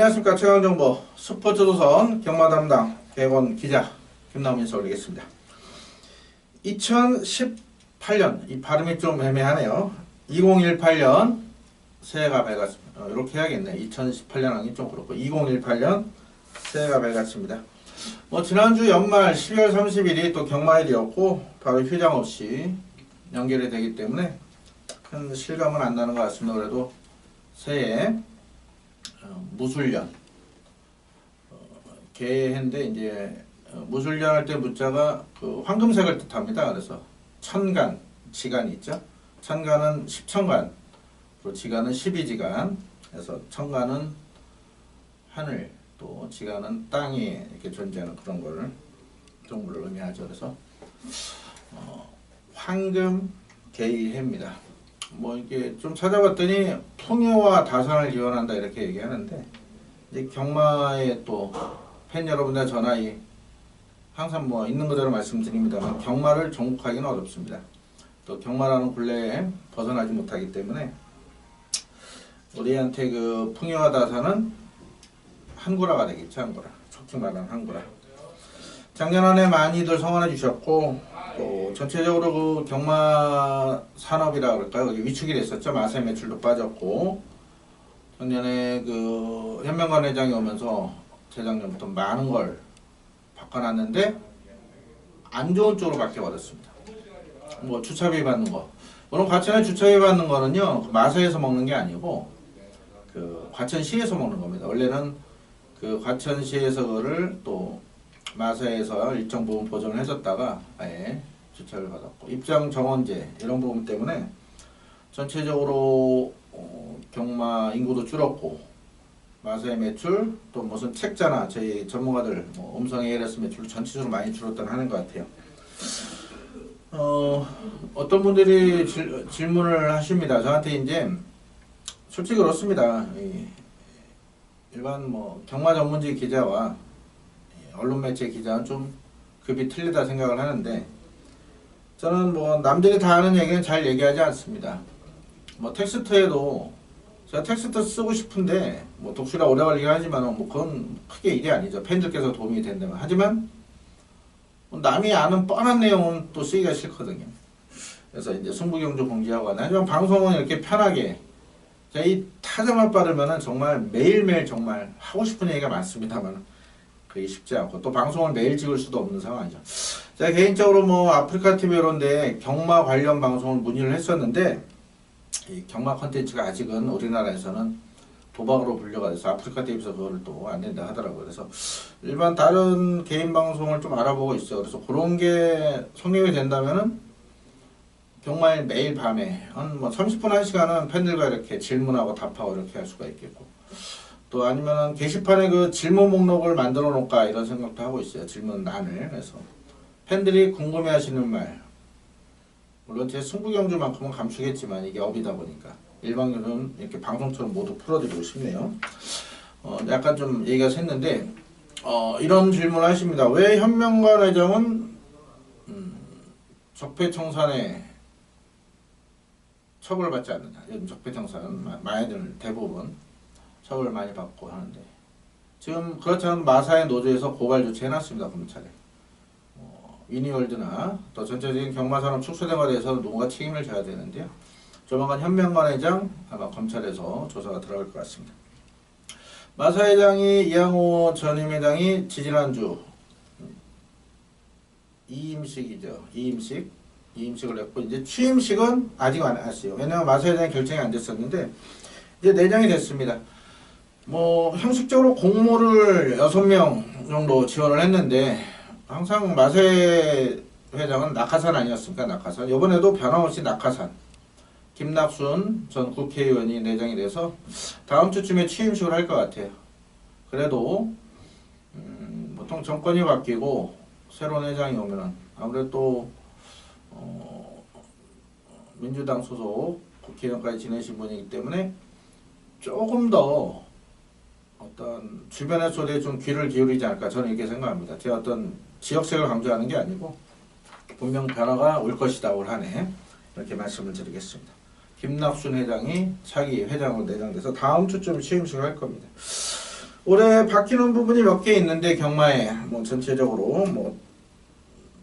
안녕하십니까. 최강정보 스포츠조선 경마담당 개건 기자 김남훈 인사 올리겠습니다. 2018년 이 발음이 좀 애매하네요. 2018년 새해가 밝았습니다. 이렇게 해야겠네. 2018년 하기 좀 그렇고 2018년 새해가 밝았습니다. 지난주 연말 12월 30일이 또 경마일이었고 바로 휴장 없이 연결이 되기 때문에 큰 실감은 안 나는 것 같습니다. 그래도 새해 무술년 개해인데 이제 무술년 할 때 무자가 그 황금색을 뜻합니다. 그래서 천간 지간이 있죠. 천간은 10천간, 그리고 지간은 12지간. 그래서 천간은 하늘, 또 지간은 땅에 이렇게 존재하는 그런 거를 동물을 의미하죠. 그래서 황금 개의해입니다. 이게 좀 찾아봤더니 풍요와 다산을 기원한다 이렇게 얘기하는데, 이제 경마에 또 팬 여러분들 전하이 항상 있는 그대로 말씀드립니다만 경마를 정복하기는 어렵습니다. 또 경마라는 굴레에 벗어나지 못하기 때문에 우리한테 그 풍요와 다산은 한구라가 되겠죠. 한구라, 속칭 말하는 한구라. 작년 한 해 많이들 성원해 주셨고, 또 전체적으로 그 경마 산업이라 그럴까요? 위축이 됐었죠. 마세 매출도 빠졌고, 작년에 그 현명관 회장이 오면서 재작년부터 많은 걸 바꿔놨는데 안 좋은 쪽으로 바뀌어버렸습니다. 주차비 받는 거. 물론 과천에 주차비 받는 거는요, 그 마사에서 먹는 게 아니고 그 과천시에서 먹는 겁니다. 원래는 그 과천시에서 그거를 또 마사에서 일정 부분 보존을 해줬다가 아예 주차를 받았고, 입장 정원제 이런 부분 때문에 전체적으로 경마 인구도 줄었고, 마사의 매출, 또 무슨 책자나 저희 전문가들 음성 ALS 매출도 전체적으로 많이 줄었다는 하는 것 같아요. 어떤 분들이 질문을 하십니다. 저한테 이제 솔직히 그렇습니다. 일반 경마 전문지 기자와 언론 매체 기자는 좀 급이 틀리다 생각을 하는데, 저는 남들이 다 하는 얘기는 잘 얘기하지 않습니다. 텍스트에도 제가 텍스트 쓰고 싶은데 독수라 오래 걸리긴 하지만 그건 크게 일이 아니죠. 팬들께서 도움이 된다면. 하지만 남이 아는 뻔한 내용은 또 쓰기가 싫거든요. 그래서 이제 승부경주 공지하고 하나. 하지만 방송은 이렇게 편하게, 제가 이 타자만 빠르면은 정말 매일매일 정말 하고 싶은 얘기가 많습니다만 그게 쉽지 않고, 또 방송을 매일 찍을 수도 없는 상황이죠. 제가 개인적으로 아프리카 TV 이런데 경마 관련 방송을 문의를 했었는데, 이 경마 컨텐츠가 아직은 우리나라에서는 도박으로 분류가 돼서 아프리카 TV에서 그거를 또 안 된다 하더라고요. 그래서 일반 다른 개인 방송을 좀 알아보고 있어요. 그래서 그런 게 성립이 된다면은 경마일 매일 밤에 한 30분 1시간은 팬들과 이렇게 질문하고 답하고 이렇게 할 수가 있겠고, 또 아니면 게시판에 그 질문 목록을 만들어 놓을까 이런 생각도 하고 있어요. 질문란을. 그래서 팬들이 궁금해 하시는 말, 물론 제 승부경주만큼은 감추겠지만 이게 업이다 보니까 일반적으로는 이렇게 방송처럼 모두 풀어드리고 싶네요. 약간 좀 얘기가 샜는데, 이런 질문을 하십니다. 왜 현명관 회장은 적폐청산에 처벌받지 않느냐. 요즘 적폐청산 많이들 대부분 처벌을 많이 받고 하는데, 지금 그렇지 않은 마사의 노조에서 고발 조치해놨습니다. 검찰에. 위니월드나 또 전체적인 경마산업 축소등에 대해서는 누군가 책임을 져야 되는데요. 조만간 현명관 회장 아마 검찰에서 조사가 들어갈 것 같습니다. 마사 회장이, 이양호 전임 회장이 지지난주 이임식을 했고, 이제 취임식은 아직 안 했어요. 왜냐하면 마사 회장이 결정이 안 됐었는데 이제 내정이 됐습니다. 형식적으로 공모를 6명 정도 지원을 했는데, 항상 마세 회장은 낙하산 아니었습니까? 낙하산. 이번에도 변함없이 낙하산. 김낙순 전 국회의원이 내정이 돼서 다음 주쯤에 취임식을 할 것 같아요. 그래도 보통 정권이 바뀌고 새로운 회장이 오면은 아무래도 민주당 소속 국회의원까지 지내신 분이기 때문에 조금 더 어떤 주변의 소리에 좀 귀를 기울이지 않을까, 저는 이렇게 생각합니다. 제가 어떤 지역색을 강조하는 게 아니고 분명 변화가 올 것이다, 올 한해. 이렇게 말씀을 드리겠습니다. 김낙순 회장이 차기 회장으로 내정돼서 다음 주쯤 취임식을 할 겁니다. 올해 바뀌는 부분이 몇 개 있는데 경마에 뭐 전체적으로 뭐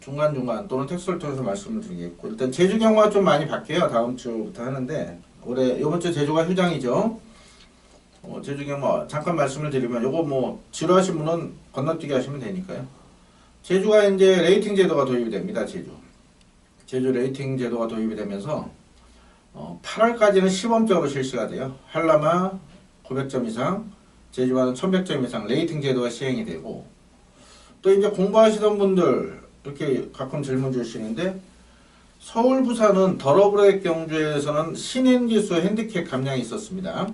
중간중간 또는 텍스트를 통해서 말씀을 드리겠고, 일단 제주 경마가 좀 많이 바뀌어요. 다음 주부터 하는데 올해 이번 주 제주가 휴장이죠. 제주 경마 잠깐 말씀을 드리면 요거 뭐 지루하신 분은 건너뛰기 하시면 되니까요. 제주가 이제 레이팅 제도가 도입이 됩니다. 제주 레이팅 제도가 도입이 되면서 8월까지는 시범적으로 실시가 돼요. 한라마 900점 이상, 제주와는 1100점 이상 레이팅 제도가 시행이 되고, 또 이제 공부하시던 분들 이렇게 가끔 질문 주시는데, 서울, 부산은 더러브레 경주에서는 신인기수 핸디캡 감량이 있었습니다.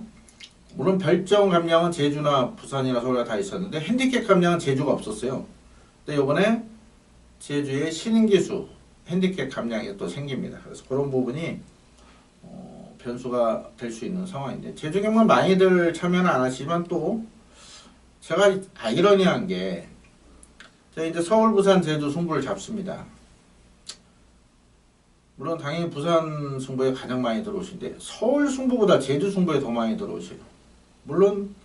물론 별점 감량은 제주나 부산이나 서울에 다 있었는데 핸디캡 감량은 제주가 없었어요. 근데 이번에 제주의 신인기수 핸디캡 감량이 또 생깁니다. 그래서 그런 부분이 변수가 될 수 있는 상황인데, 제주 경마 많이들 참여는 안 하시지만 또 제가 아이러니한 게, 제가 이제 서울, 부산, 제주 승부를 잡습니다. 물론 당연히 부산 승부에 가장 많이 들어오시는데 서울 승부보다 제주 승부에 더 많이 들어오셔요. 물론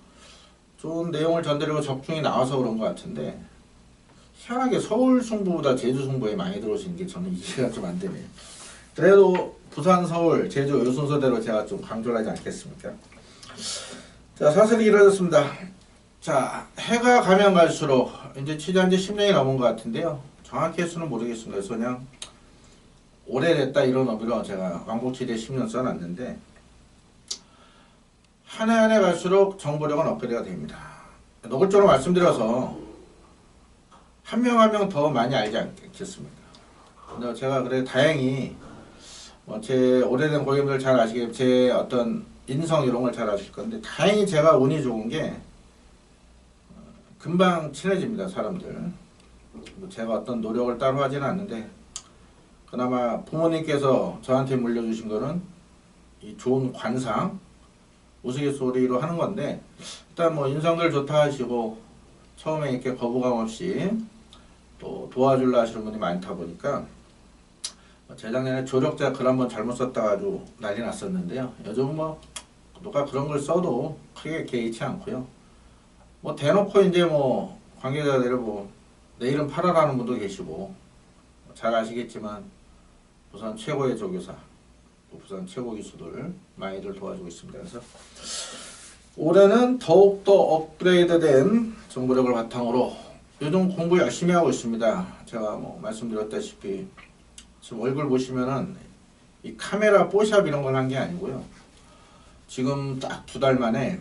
좋은 내용을 전달하고 적중이 나와서 그런 것 같은데, 희한하게 서울 승부보다 제주 승부에 많이 들어오시는 게 저는 이해가 좀 안 되네요. 그래도 부산, 서울, 제주 이 순서대로 제가 좀 강조를 하지 않겠습니까? 자, 사슬이 이루어졌습니다. 자, 해가 가면 갈수록 이제 취재한 지 10년이 넘은 것 같은데요. 정확히 횟수는 모르겠습니다. 그래서 그냥 오래됐다 이런 의미로 제가 왕복치대 10년 써놨는데, 한 해 한 해 갈수록 정보력은 업그레이드가 됩니다. 노골적으로 말씀드려서 한 명 한 명 더 많이 알지 않겠습니까? 근데 제가 그래 다행히 제 오래된 고객님들 잘 아시겠지만 제 어떤 인성 이런 걸 잘 아실 건데, 다행히 제가 운이 좋은 게 금방 친해집니다, 사람들. 제가 어떤 노력을 따로 하지는 않는데, 그나마 부모님께서 저한테 물려주신 거는 이 좋은 관상, 우스갯소리로 하는 건데, 일단 뭐 인성들 좋다 하시고 처음에 이렇게 거부감 없이 또 도와줄라 하시는 분이 많다 보니까, 재작년에 조력자 글 한번 잘못 썼다가 아주 난리 났었는데요. 요즘 뭐 누가 그런 걸 써도 크게 개의치 않고요. 뭐 대놓고 이제 뭐 관계자들을 뭐 내 이름 팔아라는 분도 계시고, 잘 아시겠지만 부산 최고의 조교사, 또 부산 최고 기수들 많이들 도와주고 있습니다. 그래서 올해는 더욱더 업그레이드된 정보력을 바탕으로 요즘 공부 열심히 하고 있습니다. 제가 뭐 말씀드렸다시피 지금 얼굴 보시면은 이 카메라 뽀샵 이런 걸 한 게 아니고요. 지금 딱 2달 만에,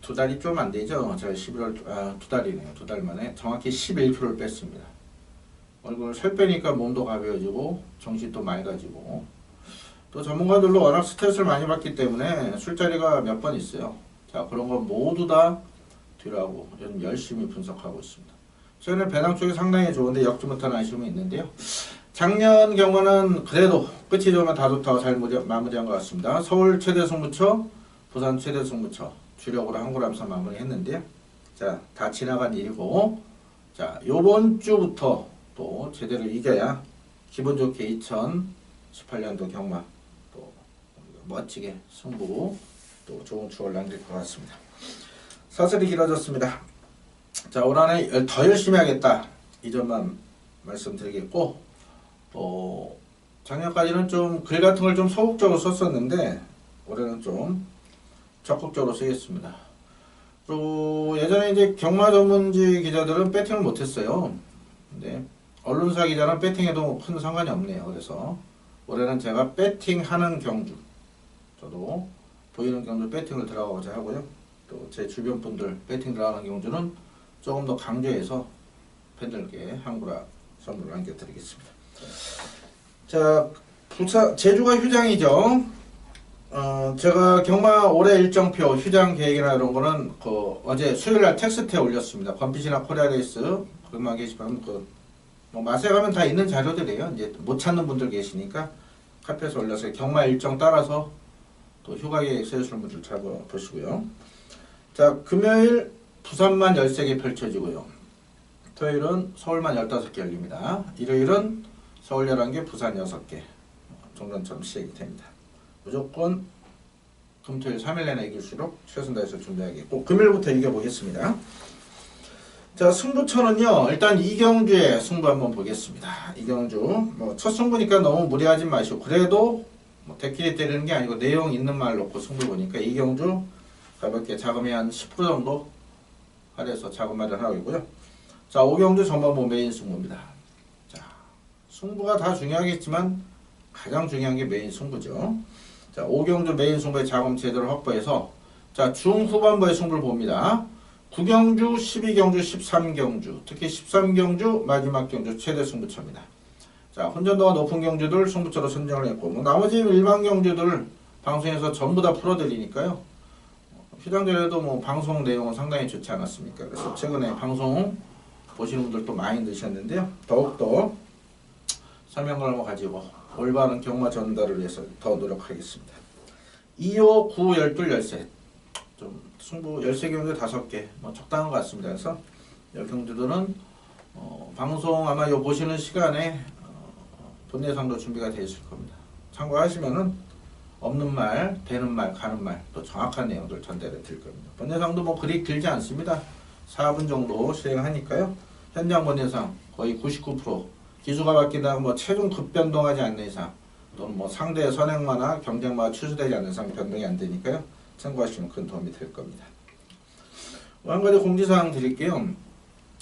2달이 좀 안 되죠. 제가 11월, 2달이네요. 2달 만에 정확히 11kg를 뺐습니다. 얼굴 살 빼니까 몸도 가벼워지고 정신도 맑아지고, 또 전문가들도 워낙 스트레스를 많이 받기 때문에 술자리가 몇 번 있어요. 자, 그런 거 모두 다 뒤로하고 요즘 열심히 분석하고 있습니다. 최근에 배당 쪽이 상당히 좋은데 역지 못하는 아쉬움이 있는데요. 작년 경우는 그래도 끝이 좋으면 다 좋다고 잘 마무리한 것 같습니다. 서울 최대 승부처, 부산 최대 승부처 주력으로 한국람서 마무리했는데요. 자, 다 지나간 일이고, 자, 요번 주부터 또 제대로 이겨야 기분 좋게 2018년도 경마 또 멋지게 승부, 또 좋은 추억을 남길 것 같습니다. 사슬이 길어졌습니다. 자, 올 한해 더 열심히 하겠다, 이 점만 말씀드리겠고, 작년까지는 좀 글 같은 걸 좀 소극적으로 썼었는데 올해는 좀 적극적으로 쓰겠습니다. 또 예전에 이제 경마 전문지 기자들은 배팅을 못했어요. 근데 언론사 기자는 배팅해도 큰 상관이 없네요. 그래서 올해는 제가 배팅하는 경주, 저도 보이는 경주 배팅을 들어가고자 하고요. 또 제 주변 분들 배팅 들어가는 경주는 조금 더 강조해서 팬들께 한구라 선물을 남겨드리겠습니다. 자, 제주가 휴장이죠. 제가 경마 올해 일정표, 휴장 계획이나 이런 거는 어제 수요일날 텍스트에 올렸습니다. 건핏이나 코리아레이스 그것만 게시판 뭐 맛에 가면 다 있는 자료들이에요. 이제 못 찾는 분들 계시니까 카페에서 올려서 경마 일정 따라서 또 휴가 계획 세우시는 분들 잘 보시고요. 자, 금요일 부산만 13개 펼쳐지고요. 토요일은 서울만 15개 열립니다. 일요일은 서울 11개, 부산 6개 종전처럼 시작이 됩니다. 무조건 금토일 3일 내내 이길 수 있도록 최선 다해서 준비하겠고 금요일부터 이겨보겠습니다. 자, 승부처는요, 일단 이경주의 승부 한번 보겠습니다. 이경주 뭐 첫 승부니까 너무 무리하지 마시고, 그래도 뭐 대끼리 때리는 게 아니고 내용 있는 말 놓고 승부 보니까 이경주 가볍게 자금이 한 10% 정도 할애해서 자금 마련하고 있고요. 자, 오경주 전반부 메인 승부입니다. 자, 승부가 다 중요하겠지만 가장 중요한 게 메인 승부죠. 자, 오경주 메인 승부의 자금 제대로 확보해서, 자, 중후반부의 승부를 봅니다. 9경주, 12경주, 13경주, 특히 13경주 마지막 경주 최대 승부처입니다. 자, 혼전도가 높은 경주들 승부처로 선정을 했고, 뭐 나머지 일반 경주들 방송에서 전부 다 풀어드리니까요. 휘장전에도 뭐 방송 내용은 상당히 좋지 않았습니까? 그래서 최근에 방송 보시는 분들도 많이 드셨는데요. 더욱더 설명을 가지고 올바른 경마 전달을 위해서 더 노력하겠습니다. 2호, 9, 12, 13. 좀 승부 13경주 5개 뭐 적당한 것 같습니다. 그래서 이 경주들은 방송 아마 요 보시는 시간에 본예상도 준비가 되어 있을 겁니다. 참고하시면은 없는 말, 되는 말, 가는 말 또 정확한 내용들 전달해 드릴 겁니다. 본예상도 뭐 그리 길지 않습니다. 4분 정도 실행하니까요. 현장 본예상 거의 99% 기수가 바뀐다 뭐 체중 급변동하지 않는 이상 또는 뭐 상대의 선행마나 경쟁마가 취소되지 않는 이상 변동이 안 되니까요. 참고하시면 큰 도움이 될 겁니다. 한 가지 공지사항 드릴게요.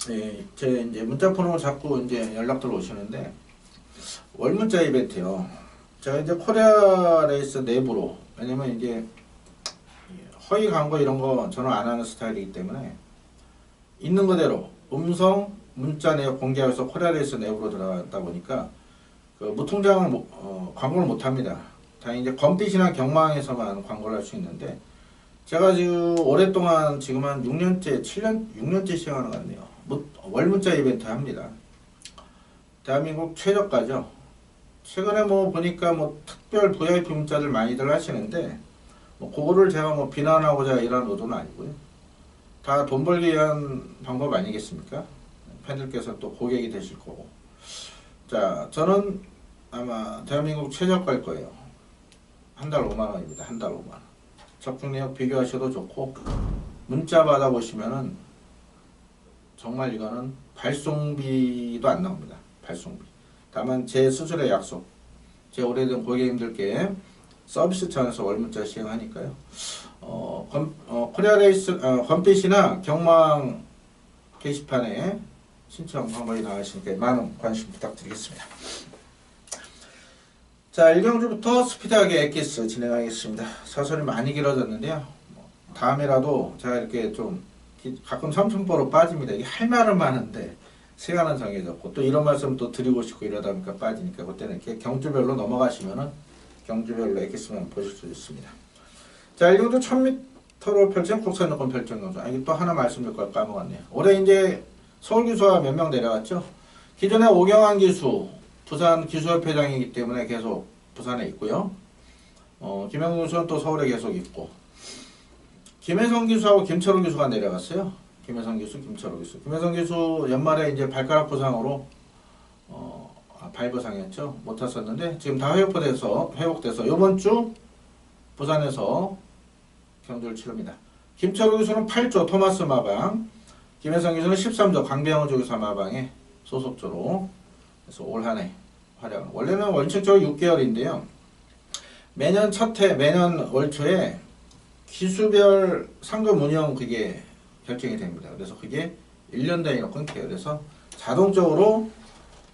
예, 제 이제 문자폰으로 자꾸 이제 연락들 오시는데 월문자 이벤트요. 제가 이제 코리아 레이스 내부로, 왜냐면 이제 허위 광고 이런 거 저는 안 하는 스타일이기 때문에 있는 그대로 음성 문자 내역 공개해서 코리아 레이스 내부로 들어갔다 보니까 그 무통장을 광고를 못 합니다. 다행히 이제 검빛이나 경마항에서만 광고를 할 수 있는데, 제가 지금 오랫동안 지금 한 6년째, 6년째 시행하는 것 같네요. 월문자 이벤트 합니다. 대한민국 최저가죠. 최근에 뭐 보니까 뭐 특별 VIP 문자들 많이들 하시는데, 뭐 그거를 제가 뭐 비난하고자 이런 의도는 아니고요. 다 돈 벌기 위한 방법 아니겠습니까? 팬들께서 또 고객이 되실 거고. 자, 저는 아마 대한민국 최저가일 거예요. 한 달 5만 원입니다. 한 달 5만 원. 적중내역 비교하셔도 좋고, 문자 받아보시면은 정말 이거는 발송비도 안 나옵니다. 발송비. 다만 제 수술의 약속, 제 오래된 고객님들께 서비스 차원에서 월문자 시행하니까요. 코리아 레이스, 검빛이나 경망 게시판에 신청 방법이 나가시니까 많은 관심 부탁드리겠습니다. 자, 1경주부터 스피드하게 엑기스 진행하겠습니다. 사설이 많이 길어졌는데요. 다음에라도 제가 이렇게 좀 가끔 삼천포로 빠집니다. 이게 할 말은 많은데 시간은 정해졌고 또 이런 말씀 또 드리고 싶고 이러다 보니까 빠지니까 그때는 이렇게 경주별로 넘어가시면은 경주별로 엑기스만 보실 수 있습니다. 자, 1경주 1000m로 펼친 국산여권 별정 경주. 이게 또 하나 말씀드릴 걸 까먹었네요. 올해 이제 서울 기수가 몇 명 내려갔죠? 기존에 오경환 기수 부산 기수협회장이기 때문에 계속 부산에 있고요. 김영준 기수는 또 서울에 계속 있고, 김혜성 기수하고 김철우 기수가 내려갔어요. 김혜성 기수, 김철우 기수. 김혜성 기수 연말에 이제 발가락 부상으로 발 부상이었죠. 못 탔었는데 지금 다 회복돼서 이번 주 부산에서 경주를 치릅니다. 김철우 기수는 8조 토마스 마방, 김혜성 기수는 13조 강병호 조교사 마방에 소속조로 그래서 올 한 해 활약. 원래는 원칙적으로 6개월인데요. 매년 매년 월 초에 기수별 상금 운영 그게 결정이 됩니다. 그래서 그게 1년 단위로 끊겨요. 그래서 자동적으로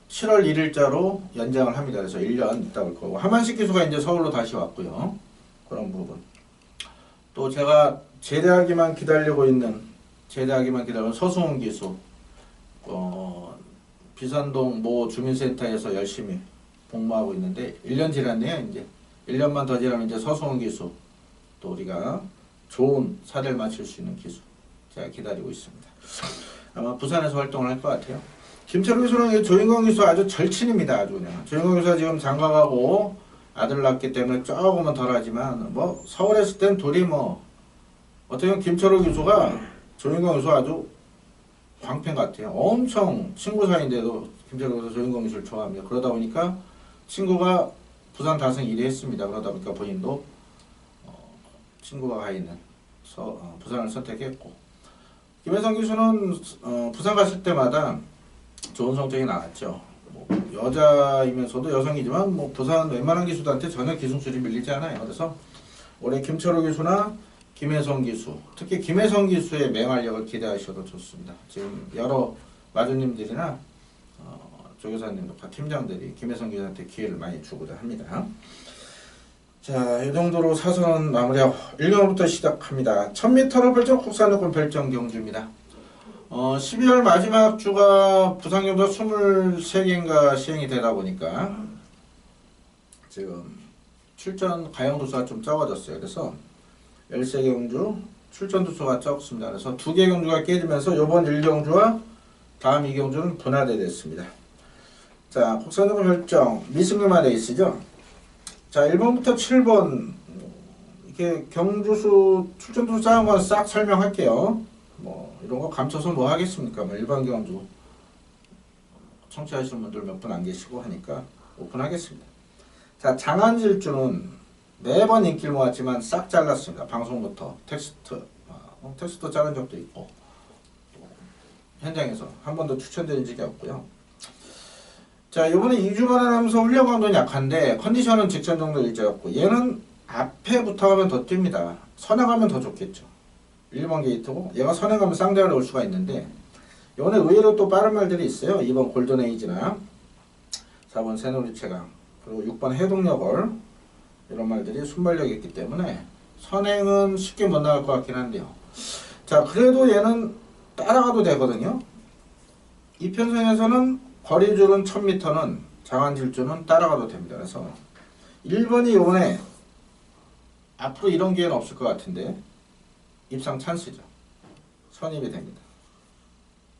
7월 1일자로 연장을 합니다. 그래서 1년 있다 올 거고. 하만식 기수가 이제 서울로 다시 왔고요. 그런 부분. 또 제가 제대하기만 기다리고 있는 서승훈 기수. 비산동 모 주민센터에서 열심히 복무하고 있는데 1년 지났네요. 이제 1년만 더 지나면 이제 서승훈 기수 또 우리가 좋은 사례를 맞출 수 있는 기수 제가 기다리고 있습니다. 아마 부산에서 활동을 할 것 같아요. 김철우 기수는 조인광 기수 아주 절친입니다. 아주 그냥 조인광 기수가 지금 장가가고 아들 낳기 때문에 조금은 덜하지만 뭐 서울에 있을 땐 둘이 뭐 어떻게 보면 김철우 기수가 조인광 기수 아주 광팬 같아요. 엄청 친구 사이인데도 김철우 기수 조인광 기수를 좋아합니다. 그러다 보니까 친구가 부산 다승 1위 했습니다. 그러다 보니까 본인도 친구가 가 있는 부산을 선택했고, 김혜성 기수는 부산 갔을 때마다 좋은 성적이 나왔죠. 뭐 여자이면서도 여성이지만 뭐 부산 웬만한 기수들한테 전혀 기술술이 밀리지 않아요. 그래서 올해 김철우 기수나 김혜성 기수, 특히 김혜성 기수의 맹활약을 기대하셔도 좋습니다. 지금 여러 마주님들이나 조교사님과 팀장들이 김혜성 기수한테 기회를 많이 주고자 합니다. 자, 이 정도로 사선 마무리하고 1경기부터 시작합니다. 1000m로 별정 국산여권 별정 경주입니다. 12월 마지막 주가 부산경주가 23개인가 시행이 되다 보니까 지금 출전 가용 두수가 좀 적어졌어요. 그래서 13경주 출전 두수가 적습니다. 그래서 2개 경주가 깨지면서 이번 1경주와 다음 2경주는 분할이 됐습니다. 자, 국산여권 별정 미승률만 레이스죠. 자, 1번부터 7번 이렇게 경주수 출전수 쌓은 건 싹 설명할게요. 뭐 이런 거 감춰서 뭐 하겠습니까? 뭐 일반 경주 청취하시는 분들 몇 분 안 계시고 하니까 오픈하겠습니다. 자, 장안질주는 매번 인기를 모았지만 싹 잘랐습니다. 방송부터 텍스트 자른 적도 있고 현장에서 한 번도 추천드린 적이 없고요. 자, 요번에 2주 만에 하면서 훈련 강도는 약한데 컨디션은 직전 정도 일자였고, 얘는 앞에 붙어가면 더 뜁니다. 선에 가면 더 좋겠죠. 1번 게이트고 얘가 선에 가면 쌍대를 올 수가 있는데, 요번에 의외로 또 빠른 말들이 있어요. 2번 골든에이지나 4번 새누리체강 그리고 6번 해동여걸, 이런 말들이 순발력이 있기 때문에 선행은 쉽게 못 나갈 것 같긴 한데요. 자, 그래도 얘는 따라가도 되거든요. 이 편성에서는 거리줄은 1000m는 장안질주는 따라가도 됩니다. 그래서 1번이 요번에 앞으로 이런 기회는 없을 것 같은데 입상 찬스죠. 선입이 됩니다.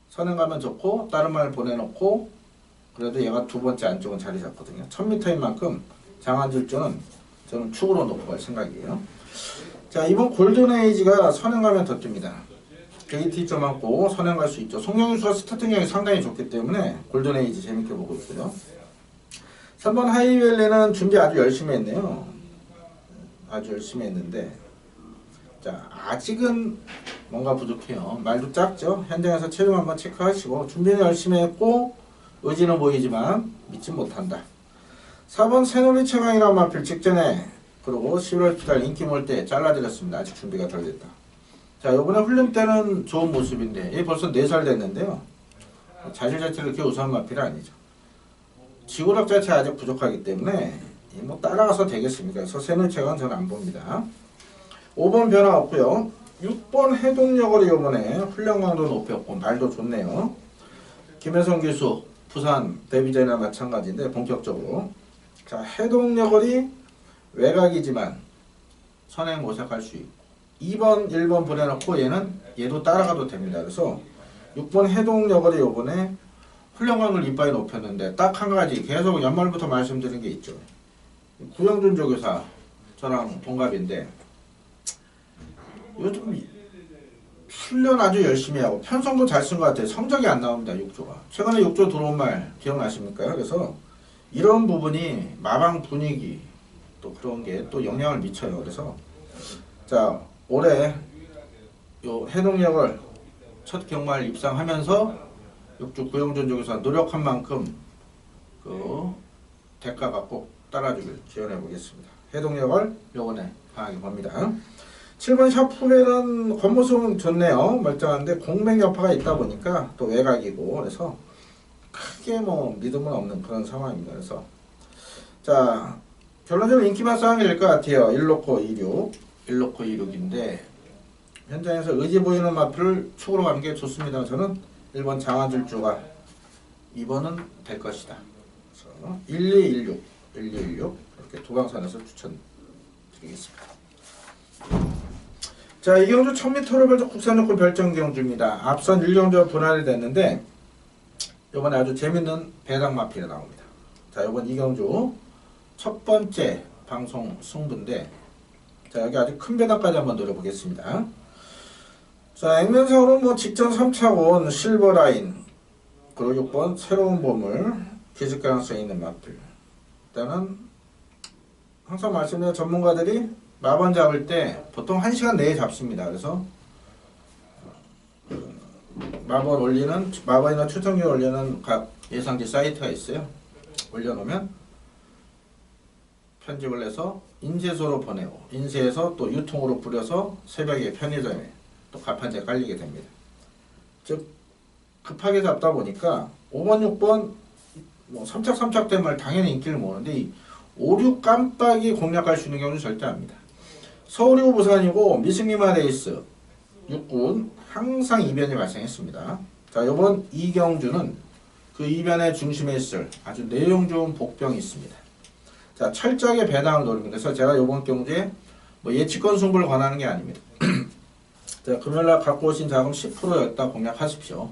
선행 가면 좋고 다른 말 보내놓고 그래도 얘가 두 번째 안쪽은 자리 잡거든요. 1000m인 만큼 장안질주는 저는 축으로 놓고 갈 생각이에요. 자, 이번 골든에이지가 선행 가면 더 뜹니다. 게이트 좀 많고 선행 갈 수 있죠. 송영유수가 스타팅력이 상당히 좋기 때문에 골든에이지 재밌게 보고 있고요. 3번 하이웰리는 준비 아주 열심히 했네요. 아주 열심히 했는데, 자, 아직은 뭔가 부족해요. 말도 작죠. 현장에서 체중 한번 체크하시고, 준비는 열심히 했고 의지는 보이지만 믿지 못한다. 4번 새누리 최강이라는 마필 직전에 그리고 11월달 인기 몰 때 잘라드렸습니다. 아직 준비가 덜 됐다. 자, 요번에 훈련 때는 좋은 모습인데 얘 벌써 4살 됐는데요. 자질 자체를 그렇게 우수한 마필이 아니죠. 지구력 자체가 아직 부족하기 때문에 뭐 따라가서 되겠습니까? 그래서 새누리체강은 저는 안 봅니다. 5번 변화 없고요. 6번 해동여걸이 요번에 훈련 강도 높였고 말도 좋네요. 김혜성 기수 부산 데뷔전이나 마찬가지인데 본격적으로. 자, 해동여걸이 외곽이지만 선행 모색할 수 있고 2번, 1번 보내놓고 얘도 따라가도 됩니다. 그래서 6번 해동여걸이 요번에 훈련강을 이빨이 높였는데 딱 한 가지 계속 연말부터 말씀드린 게 있죠. 구영준 조교사 저랑 동갑인데 요즘 훈련 아주 열심히 하고 편성도 잘 쓴 것 같아요. 성적이 안 나옵니다. 6조가. 최근에 6조 들어온 말 기억나십니까? 그래서 이런 부분이 마방 분위기 또 그런 게 또 영향을 미쳐요. 그래서 자, 올해 요 해동여걸 첫 경마를 입상하면서 6주 구영준 조교사 노력한 만큼 그 대가가 꼭 따라주길 기원해 보겠습니다. 해동여걸 요번에 강하게 봅니다. 7번 샤프벨은 겉모습은 좋네요. 멀쩡한데 공백 여파가 있다 보니까 또 외곽이고 그래서 크게 뭐 믿음은 없는 그런 상황입니다. 그래서 자, 결론적으로 인기만 싸움이 될 것 같아요. 1놓고 26 1놓고 26인데 현장에서 의지 보이는 마표를 축으로 가는 게 좋습니다. 저는 1번 장안질주가 2번은 될 것이다. 그래서 1216 이렇게 두 방선에서 추천드리겠습니다. 자, 이 경주 1000m로 별적 국산여권 별정 경주입니다. 앞선 1경주와 분할이 됐는데 이번에 아주 재밌는 배당 마필이 나옵니다. 자, 이번 이 경주 첫 번째 방송 승부인데 자, 여기 아주 큰 배당까지 한번 노려보겠습니다. 자, 액면상으로 뭐 직전 3차원 실버라인 그리고 6번 새로운 보물 기습 가능성이 있는 마필. 일단은 항상 말씀드린 전문가들이 마번 잡을 때 보통 1시간 내에 잡습니다. 그래서 마번 올리는, 마번이나 추천기 올리는 각 예상지 사이트가 있어요. 올려놓으면 편집을 해서 인쇄소로 보내고, 인쇄해서 또 유통으로 뿌려서 새벽에 편의점에 또 가판대에 깔리게 됩니다. 즉 급하게 잡다 보니까 5번, 6번 뭐 3착 되면 당연히 인기를 모으는데, 이 5, 6 깜빡이 공략할 수 있는 경우는 절대 아닙니다. 서울이고 부산이고 미승리마 레이스 6군 항상 이변이 발생했습니다. 자, 요번 이경주는 그 이변의 중심에 있을 아주 내용 좋은 복병이 있습니다. 자, 철저하게 배당을 노립니다. 그래서 제가 요번 경주에 뭐 예치권 승부를 권하는 게 아닙니다. 자, 금요일날 갖고 오신 자금 10%였다 공략하십시오.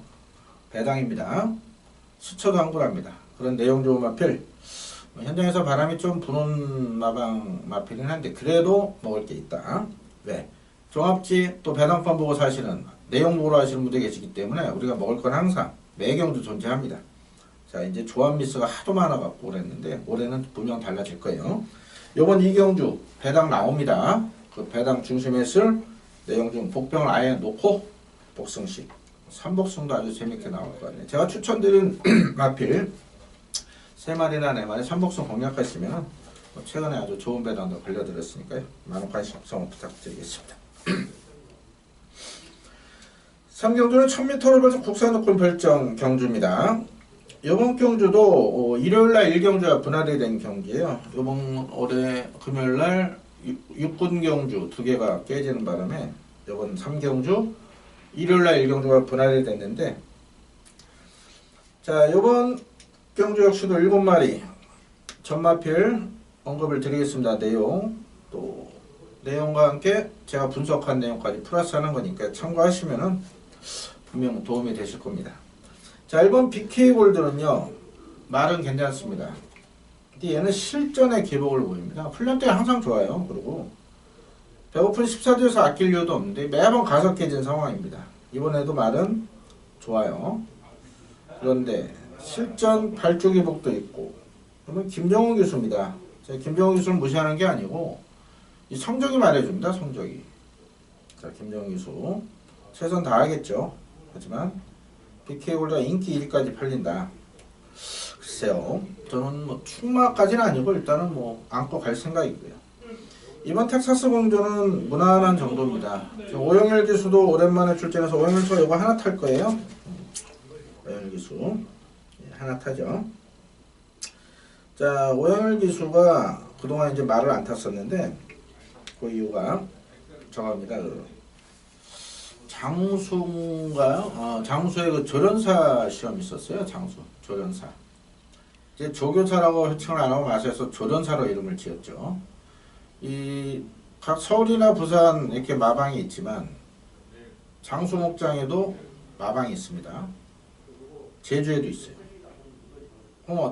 배당입니다. 수초도 항불합니다. 그런 내용 좋은 마필, 현장에서 바람이 좀 부는 마필이긴 한데 그래도 먹을 게 있다. 왜? 종합지 또 배당판 보고 사시는, 내용 보러 하시는 분들이 계시기 때문에 우리가 먹을 건 항상 매경도 존재합니다. 자, 이제 조합 미스가 하도 많아갖고 그랬는데 올해는 분명 달라질 거예요. 요번 이경주 배당 나옵니다. 그 배당 중심에 쓸 내용 중 복병을 아예 놓고 복승식, 3복승도 아주 재밌게 나올 것 같네요. 제가 추천드린 마필 3마리나 4마리 3복승 공략하시면 최근에 아주 좋은 배당도 걸려드렸으니까요. 많은 관심 부탁드리겠습니다. 3경주는 1000m를 벌써 국산놓고 별정 경주입니다. 이번 경주도 일요일날 1경주가 분할이 된 경기예요. 이번 올해 금요일날 6군 경주 2개가 깨지는 바람에 이번 3경주 일요일날 1경주가 분할이 됐는데, 자, 이번 경주 역시도 7마리 전마필 언급을 드리겠습니다. 내용, 내용과 함께 제가 분석한 내용까지 플러스하는 거니까 참고하시면은 분명 도움이 되실 겁니다. 자, 1번 BK골드는요, 말은 괜찮습니다. 근데 얘는 실전의 기복을 보입니다. 훈련 때 항상 좋아요. 그리고 배고픈 14주에서 아낄 이유도 없는데 매번 가서 깨진 상황입니다. 이번에도 말은 좋아요. 그런데 실전 발주 기복도 있고, 그러면 김정훈 교수입니다. 제가 김정훈 교수를 무시하는 게 아니고 이 성적이 말해줍니다. 성적이. 자, 김정훈 교수 최선 다하겠죠. 하지만 BK골드가 인기 1위까지 팔린다. 글쎄요, 저는 뭐 충마까지는 아니고 일단은 뭐 안고 갈 생각이고요. 이번 텍사스 공주는 무난한 정도입니다. 오영일 기수도 오랜만에 출전해서 오영일 기수가 이거 하나 탈 거예요. 오영일 기수 하나 타죠. 자, 오영일 기수가 그동안 이제 말을 안 탔었는데 그 이유가 저겁니다. 장수인가요? 장수의 그 조련사 시험이 있었어요. 장수 조련사. 이제 조교사라고 호칭을 안 하고 마셔서 조련사로 이름을 지었죠. 이 각 서울이나 부산 이렇게 마방이 있지만 장수 목장에도 마방이 있습니다. 제주에도 있어요.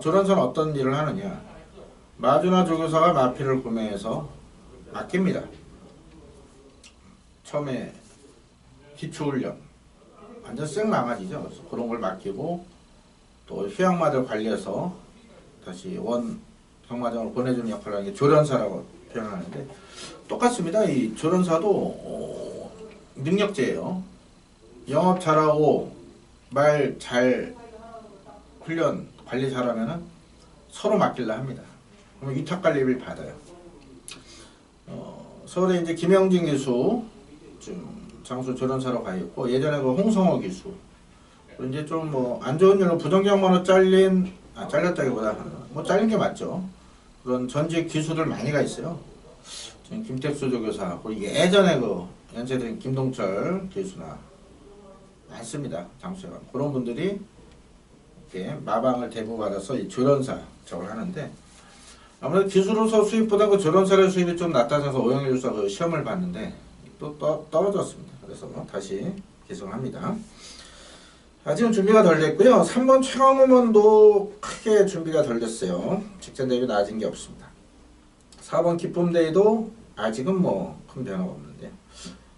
조련사는 어떤 일을 하느냐? 마주나 조교사가 마필을 구매해서 맡깁니다. 처음에 기초훈련 완전 생망아지죠. 그래서 그런 걸 맡기고 또 휴양마들 관리해서 다시 원 경마장으로 보내주는 역할을 하는 게 조련사라고 표현하는데, 똑같습니다. 이 조련사도 능력자예요. 영업 잘하고 말 잘 훈련 관리 잘하면은 서로 맡길라 합니다. 그러면 위탁 관리비를 받아요. 서울에 이제 김영진 기수 좀 장수 조련사로 가 있고, 예전에 그 홍성호 기수, 이제 좀 뭐 안 좋은 일로 부정경마로 잘렸다기보다 뭐 잘린 게 맞죠. 그런 전직 기수들 많이 가 있어요. 지금 김택수 조교사, 그리고 예전에 그 연세된 김동철 기수나 많습니다. 장수가 그런 분들이 이렇게 마방을 대부받아서 이 조련사 저걸 하는데, 아무래도 기수로서 수입보다 그 조련사의 수입이 좀 낮아져서 오영일 교수가 그 시험을 봤는데 또 떨어졌습니다. 그래서 다시 기승합니다. 아직은 준비가 덜 됐고요. 3번 최강호문도 크게 준비가 덜 됐어요. 직전 대비 낮은 게 없습니다. 4번 기쁨데이도 아직은 뭐 큰 변화가 없는데,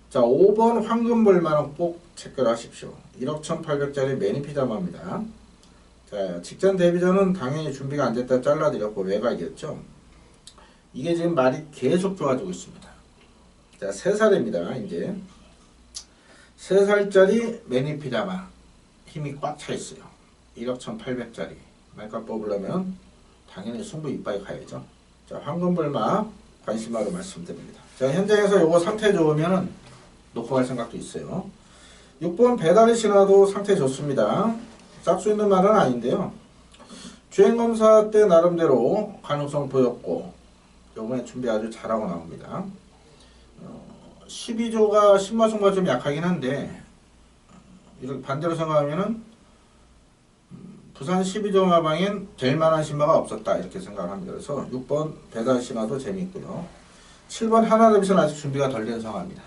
자, 5번 황금볼만은 꼭 체크를 하십시오. 1억 1,800짜리 매니피자마입니다. 자, 직전 데뷔전은 당연히 준비가 안 됐다 잘라드렸고 외곽이었죠. 이게 지금 말이 계속 좋아지고 있습니다. 자, 3살입니다. 이제 3살짜리 매니피자마 힘이 꽉 차 있어요. 1억 1,800짜리 말값 뽑으려면 당연히 승부 이빠이 가야죠. 자, 황금불마 관심하러 말씀드립니다. 자, 현장에서 요거 상태 좋으면 놓고 갈 생각도 있어요. 6번 배달의 신화도 상태 좋습니다. 짝수 있는 말은 아닌데요. 주행검사 때 나름대로 가능성 보였고 요번에 준비 아주 잘하고 나옵니다. 12조가 신마성과 좀 약하긴 한데 이렇게 반대로 생각하면은 부산 12조 마방엔 될 만한 신마가 없었다 이렇게 생각을 합니다. 그래서 6번 배달 신화도 재미있고요. 7번 하나대비선 아직 준비가 덜 된 상황입니다.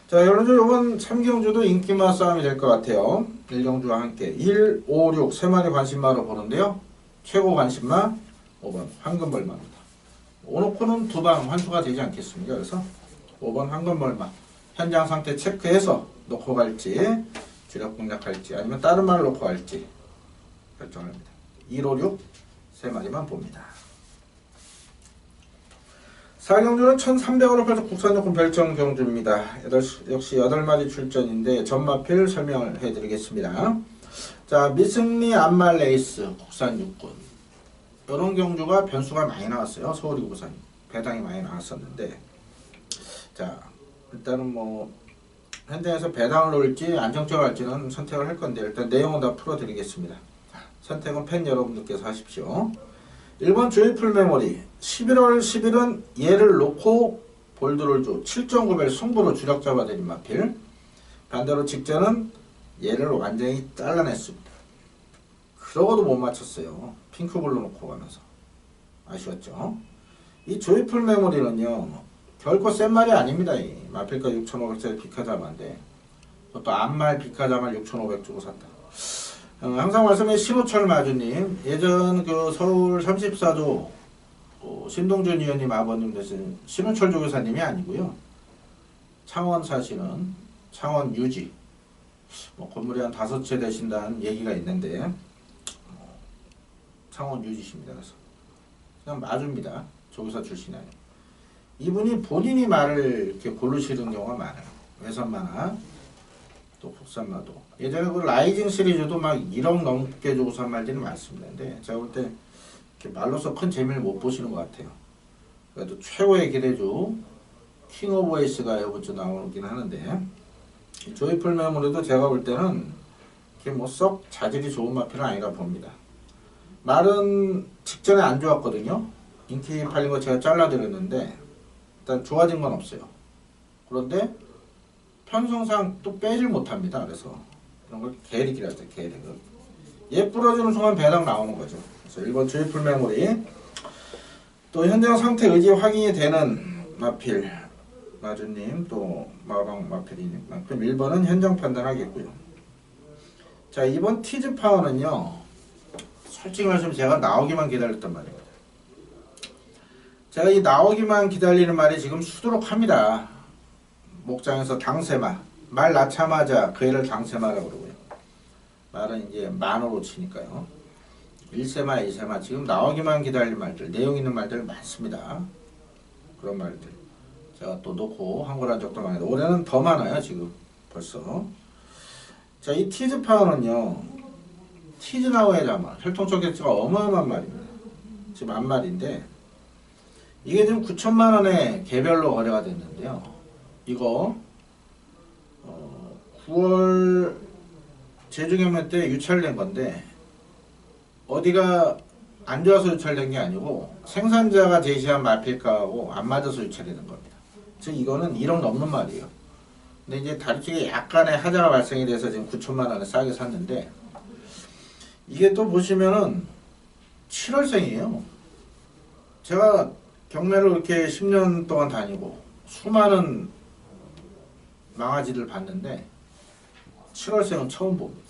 자, 여러분들 이번 3경주도 인기마 싸움이 될 것 같아요. 1경주와 함께 1, 5, 6 3마리 관심마로 보는데요. 최고 관심마 5번 황금벌마입니다. 오놓고는 두 방 환수가 되지 않겠습니까? 그래서 5번 황금벌마 현장 상태 체크해서 놓고 갈지 주력 공략할지 아니면 다른 말을 놓고 갈지 결정합니다. 1, 5, 6 3마리만 봅니다. 4경주는 1,300원을 펴서 국산조금 별정 경주입니다. 역시 8마리 출전인데 전마필 설명을 해드리겠습니다. 자, 미승리 안말 레이스 국산 육군 이런 경주가 변수가 많이 나왔어요. 서울이 부산 배당이 많이 나왔었는데 자, 일단은 뭐 현장에서 배당을 놓을지 안정적으로 할지는 선택을 할 건데 일단 내용은 다 풀어드리겠습니다. 선택은 팬 여러분들께서 하십시오. 1번 조이풀 메모리 11월 10일은 얘를 놓고 볼드를 줘 7.9벨 승부로 주력 잡아드린 마필. 반대로 직전은 얘를 완전히 잘라냈습니다. 그러고도 못 맞췄어요. 핑크볼로 놓고 가면서 아쉬웠죠. 이 조이풀 메모리는요 결코 센 말이 아닙니다. 이 마필가 6,500짜리 비카자마인데 또 안말 비카자마 6,500 주고 샀다. 항상 말씀해 신호철 마주님 예전 그 서울 34조 신동준 의원님 아버님 되신 신호철 조교사님이 아니고요. 창원 사시는 창원 유지 뭐 건물이 한 5채 되신다는 얘기가 있는데 창원 유지십니다. 그래서 그냥 마주입니다. 조교사 출신이 아니에요. 이분이 본인이 말을 이렇게 고르시는 경우가 많아요. 외선마나 또 국산마도 예전에 그 라이징 시리즈도 막 1억 넘게 주고 산 말들이 많습니다. 근데 제가 볼 때 이렇게 말로서 큰 재미를 못 보시는 것 같아요. 그래도 최고의 기대주 킹 오브 에이스가 이번 주 나오긴 하는데 이 조이풀 메모리도 제가 볼 때는 이게 뭐 썩 자질이 좋은 마필은 아니라 봅니다. 말은 직전에 안 좋았거든요. 인기 팔린 거 제가 잘라드렸는데 일단 좋아진 건 없어요. 그런데 편성상 또 빼질 못합니다. 그래서 이런 걸 계획이라 하죠. 계획을. 얘 부러지는 순간 배당 나오는 거죠. 그래서 1번 조이풀 메모리 또 현장 상태 의지 확인이 되는 마필 마주님 또 마방 마필이님 그럼 1번은 현장 판단하겠고요. 자, 2번 티즈 파워는요 솔직히 말하면 제가 나오기만 기다렸단 말입니다. 제가 이 나오기만 기다리는 말이 지금 수두룩합니다. 목장에서 당세마 말 낳자마자 그 애를 당세마라고 그러고요. 말은 이제 만호로 치니까요. 1세마 2세마 지금 나오기만 기다릴 말들 내용 있는 말들 많습니다. 그런 말들 제가 또 놓고 한 거란 적도 많은데 올해는 더 많아요. 지금 벌써. 자, 이 티즈 파워는요 티즈나우의 자마 혈통적 개체가 어마어마한 말입니다. 지금 한 말인데 이게 지금 9천만원에 개별로 거래가 됐는데요. 이거 9월 제주경매 때 유찰된 건데 어디가 안 좋아서 유찰된 게 아니고 생산자가 제시한 마필가하고 안 맞아서 유찰되는 겁니다. 즉 이거는 1억 넘는 말이에요. 근데 이제 다리 쪽에 약간의 하자가 발생이 돼서 지금 9천만원에 싸게 샀는데 이게 또 보시면은 7월생이에요. 제가 경매를 이렇게 10년 동안 다니고 수많은 망아지를 봤는데 7월생은 처음 봅니다.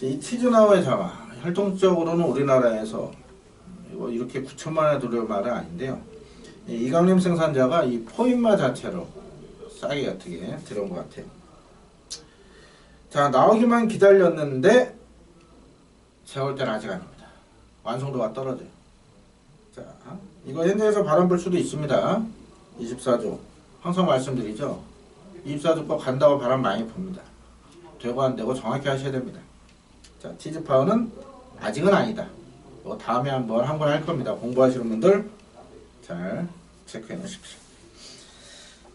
이 티즈나우의 자마 혈통적으로는 우리나라에서 이거 이렇게 9천만원에 들어올 말은 아닌데요. 이강림 생산자가 이 포인마 자체로 싸게 어떻게 들어온 것 같아요. 자, 나오기만 기다렸는데 제가 볼 때는 아직 아닙니다. 완성도가 떨어져요. 자, 이거 현장에서 바람 불 수도 있습니다. 24조 항상 말씀드리죠. 입사주가 간다고 바람 많이 붑니다. 되고 안 되고 정확히 하셔야 됩니다. 자, 티즈파워는 아직은 아니다. 다음에 한번 할 겁니다. 공부하시는 분들 잘 체크해 놓으십시오.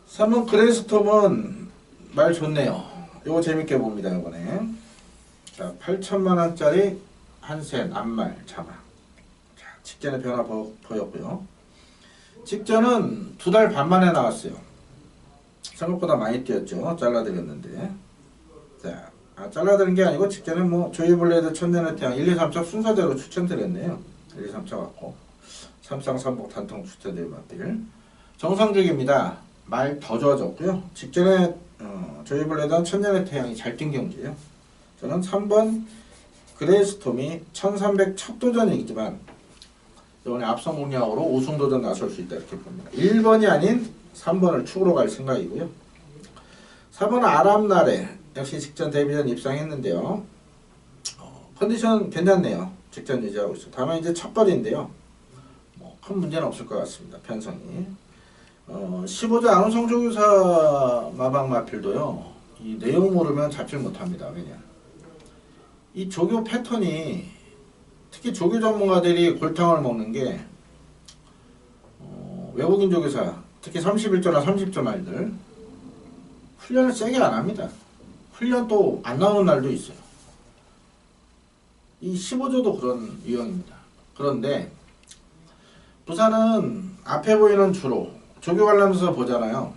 3번 그레이스톰은 말 좋네요. 요거 재밌게 봅니다. 이번에 자, 8천만원짜리 한센 암말 자마. 자, 직전에 변화 보였고요. 직전은 2달 반 만에 나왔어요. 생각보다 많이 뛰었죠. 잘라드렸는데. 자, 잘라드린 게 아니고 직전에 뭐 조이블레드 천년의 태양 1, 2, 3차 순서대로 추천드렸네요. 1, 2, 3차 갖고 삼상삼복 단통 추천드린 맛들 정상적입니다. 말 더 좋아졌고요. 직전에 조이블레드는 천년의 태양이 잘 뛴 경기예요. 저는 3번 그레이스톰이 1300 첫 도전이지만 이번에 앞선 공략으로 우승 도전 나설 수 있다 이렇게 봅니다. 1번이 아닌 3번을 축으로 갈 생각이고요. 4번 아랍나레 역시 직전 데뷔전 입상했는데요. 컨디션 괜찮네요. 직전 유지하고 있어요. 다만 이제 첫 벌인데요. 큰 문제는 없을 것 같습니다. 편성이. 15조 안우성조교사 마방 마필도요. 이 내용 모르면 잡질 못합니다. 왜냐? 이 조교 패턴이 특히 조교 전문가들이 골탕을 먹는 게 외국인 조교사 특히 31조나 30조 말들 훈련을 세게 안 합니다. 훈련 또 안 나오는 날도 있어요. 이 15조도 그런 유형입니다. 그런데 부산은 앞에 보이는 주로 조교 관람서 보잖아요.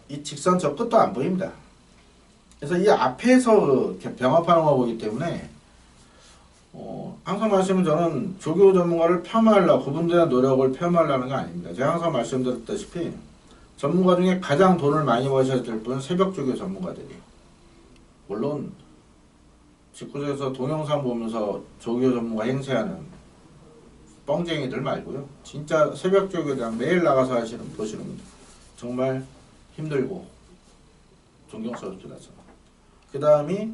이 직선 저 끝도 안 보입니다. 그래서 이 앞에서 이렇게 병합하는 거 보기 때문에 항상 말씀은 저는 조교 전문가를 폄하하려고 그분들의 노력을 폄하하려는 거 아닙니다. 제가 항상 말씀드렸다시피 전문가 중에 가장 돈을 많이 버셔야 될 분은 새벽 조교 전문가들이에요. 물론 직구에서 동영상 보면서 조교 전문가 행세하는 뻥쟁이들 말고요. 진짜 새벽 조교랑 매일 나가서 보시는 분들 정말 힘들고 존경스럽습니다. 그 다음이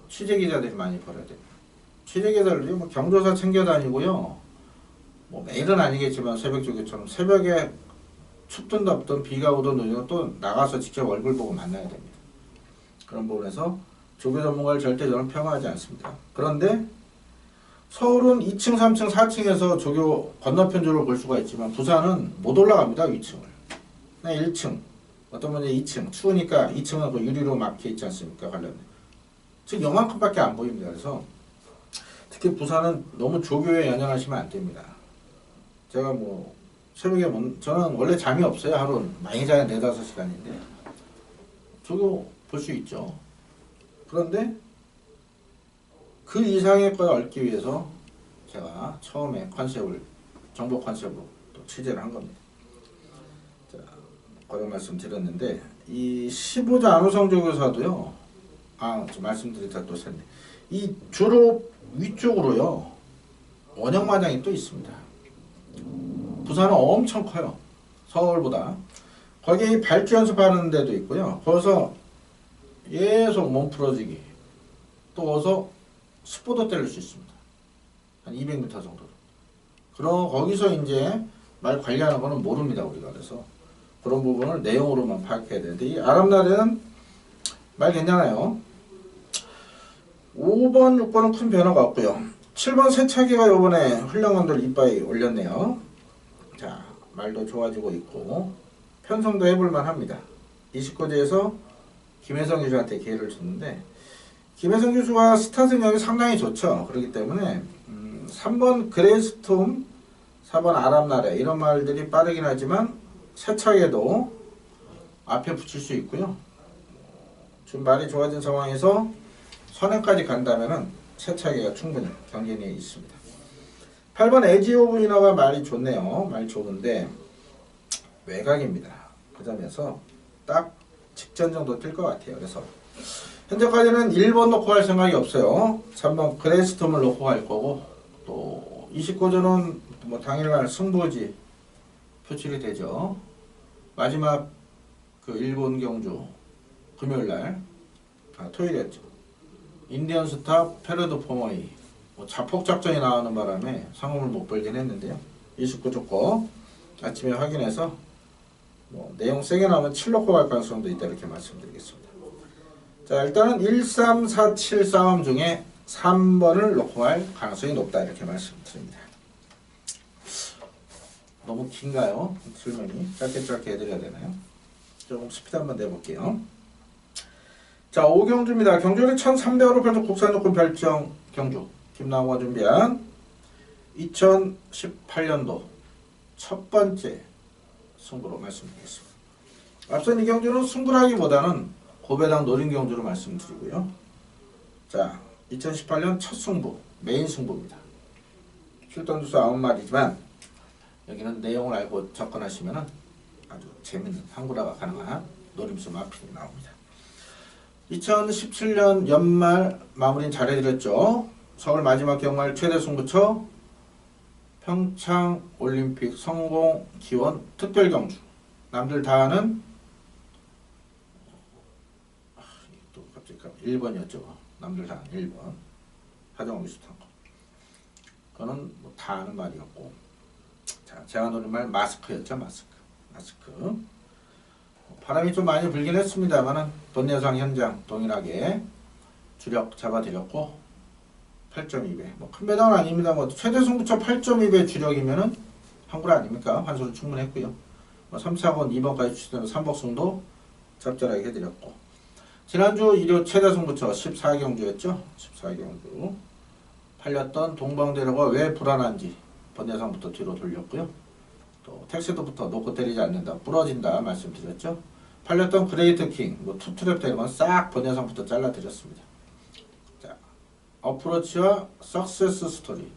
취재기자들이 많이 벌어야 됩니다. 취재기자들이 뭐 경조사 챙겨 다니고요. 뭐 매일은 아니겠지만 새벽 조교처럼 새벽에 춥든 덥든 비가 오든 눈이든 또 나가서 직접 얼굴 보고 만나야 됩니다. 그런 부분에서 조교 전문가를 절대 저는 폄하하지 않습니다. 그런데 서울은 2층, 3층, 4층에서 조교 건너편주를 볼 수가 있지만 부산은 못 올라갑니다. 위층을. 그냥 1층. 어떤 분이 2층. 추우니까 2층은 그 유리로 막혀 있지 않습니까? 관련된. 즉 요만큼밖에 안 보입니다. 그래서 특히 부산은 너무 조교에 연연하시면 안 됩니다. 제가 뭐 새벽에 저는 원래 잠이 없어요. 하루는. 많이 자야 4, 5시간인데 조교 볼 수 있죠. 그런데 그 이상의 걸 얻기 위해서 제가 처음에 컨셉을 정보 컨셉으로 또 취재를 한 겁니다. 자, 거듭 말씀드렸는데 이 15조 안우성 조교사도요. 저 말씀드리다 또 샜네. 이 주로 위쪽으로요. 원형마장이 또 있습니다. 부산은 엄청 커요. 서울보다. 거기에 발주 연습하는 데도 있고요. 거기서 계속 몸 풀어지기. 또 어서 습보도 때릴 수 있습니다. 한 200m 정도. 그럼 거기서 이제 말 관리하는 거는 모릅니다. 우리가. 그래서 그런 부분을 내용으로만 파악해야 되는데 이 아랍나라는 말 괜찮아요. 5번, 6번은 큰 변화가 없고요. 7번 세차기가 요번에 훌륭한들 이빠이 올렸네요. 자, 말도 좋아지고 있고 편성도 해볼만 합니다. 29제에서 김혜성 교수한테 기회를 줬는데 김혜성 교수가 스타 능력이 상당히 좋죠. 그렇기 때문에 3번 그레이스톰, 4번 아랍나래 이런 말들이 빠르긴 하지만 세차게도 앞에 붙일 수 있고요. 지금 말이 좋아진 상황에서 선행까지 간다면은 세차게가 충분히 경쟁력이 있습니다. 8번 에지 오브 위너가 말이 좋네요. 말이 좋은데 외곽입니다. 그 점에서 딱 직전 정도 뛸 것 같아요. 그래서 현재까지는 1번 놓고 갈 생각이 없어요. 3번 그레이스톰을 놓고 갈 거고 또 29조는 뭐 당일날 승부지 표출이 되죠. 마지막 그 일본 경주 금요일날 토요일이었죠. 인디언 스타 페르도 포머이 뭐 자폭작전이 나오는 바람에 상금을 못 벌긴 했는데요. 29조 거 아침에 확인해서 뭐 내용 세게 나오면 7 넣고 갈 가능성도 있다 이렇게 말씀드리겠습니다. 자, 일단은 1, 3, 4, 7 싸움 중에 3번을 놓고 갈 가능성이 높다 이렇게 말씀드립니다. 너무 긴가요? 설명이 짧게 해드려야 되나요? 조금 스피드 한번 내볼게요. 자, 오경주입니다. 경주는 1300으로 별적 국산조건 별정 경주 김나호가 준비한 2018년도 첫 번째 승부로 말씀드리겠습니다. 앞선 이 경주는 승부라기보다는 고배당 노린 경주로 말씀드리고요. 자, 2018년 첫 승부, 메인 승부입니다. 출전 주수 9마리지만 여기는 내용을 알고 접근하시면 아주 재밌는 한구라가 가능한 노림수 마필이 나옵니다. 2017년 연말 마무리는 잘해드렸죠. 서울 마지막 경말 최대 승부처 평창 올림픽 성공 기원 특별 경주. 남들 다 아는 또 갑자기 1번이었죠. 남들 다 아는 1번 하정우 비슷한 거. 그거는 뭐 다 아는 말이었고, 자, 제가 노린 말 마스크였죠. 마스크. 바람이 좀 많이 불긴 했습니다만은 본예상 현장 동일하게 주력 잡아드렸고 8.2배 뭐 큰 배당은 아닙니다. 뭐 최대 승부처 8.2배 주력이면은 한구라 아닙니까? 환수는 충분했고요. 뭐 3차권 2번까지 추천해서 3복승도 적절하게 해드렸고, 지난주 일요 최대 승부처 14경주였죠. 14경주 팔렸던 동방대로가 왜 불안한지 본예상부터 뒤로 돌렸고요. 또 택시도부터 놓고 때리지 않는다, 부러진다 말씀드렸죠. 팔렸던 그레이트 킹, 뭐 투트랩 되는 건 싹 본예상부터 잘라드렸습니다. 자, 어프로치와 석세스 스토리.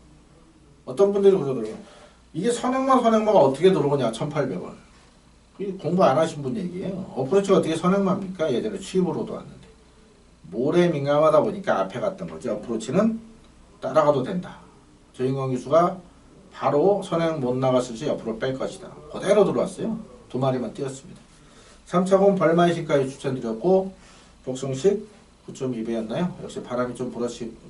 어떤 분들이 그러더라고요. 이게 선행마가 어떻게 들어오냐 1800원. 공부 안 하신 분 얘기예요. 어프로치가 어떻게 선행마입니까? 예전에 취입으로도 왔는데 모래 민감하다 보니까 앞에 갔던 거지. 어프로치는 따라가도 된다. 조인권 기수가 바로 선행 못 나갔을 시 옆으로 뺄 것이다. 그대로 들어왔어요. 2마리만 뛰었습니다. 3차공 벌만식까지 추천드렸고 복승식 9.2배였나요? 역시 바람이 좀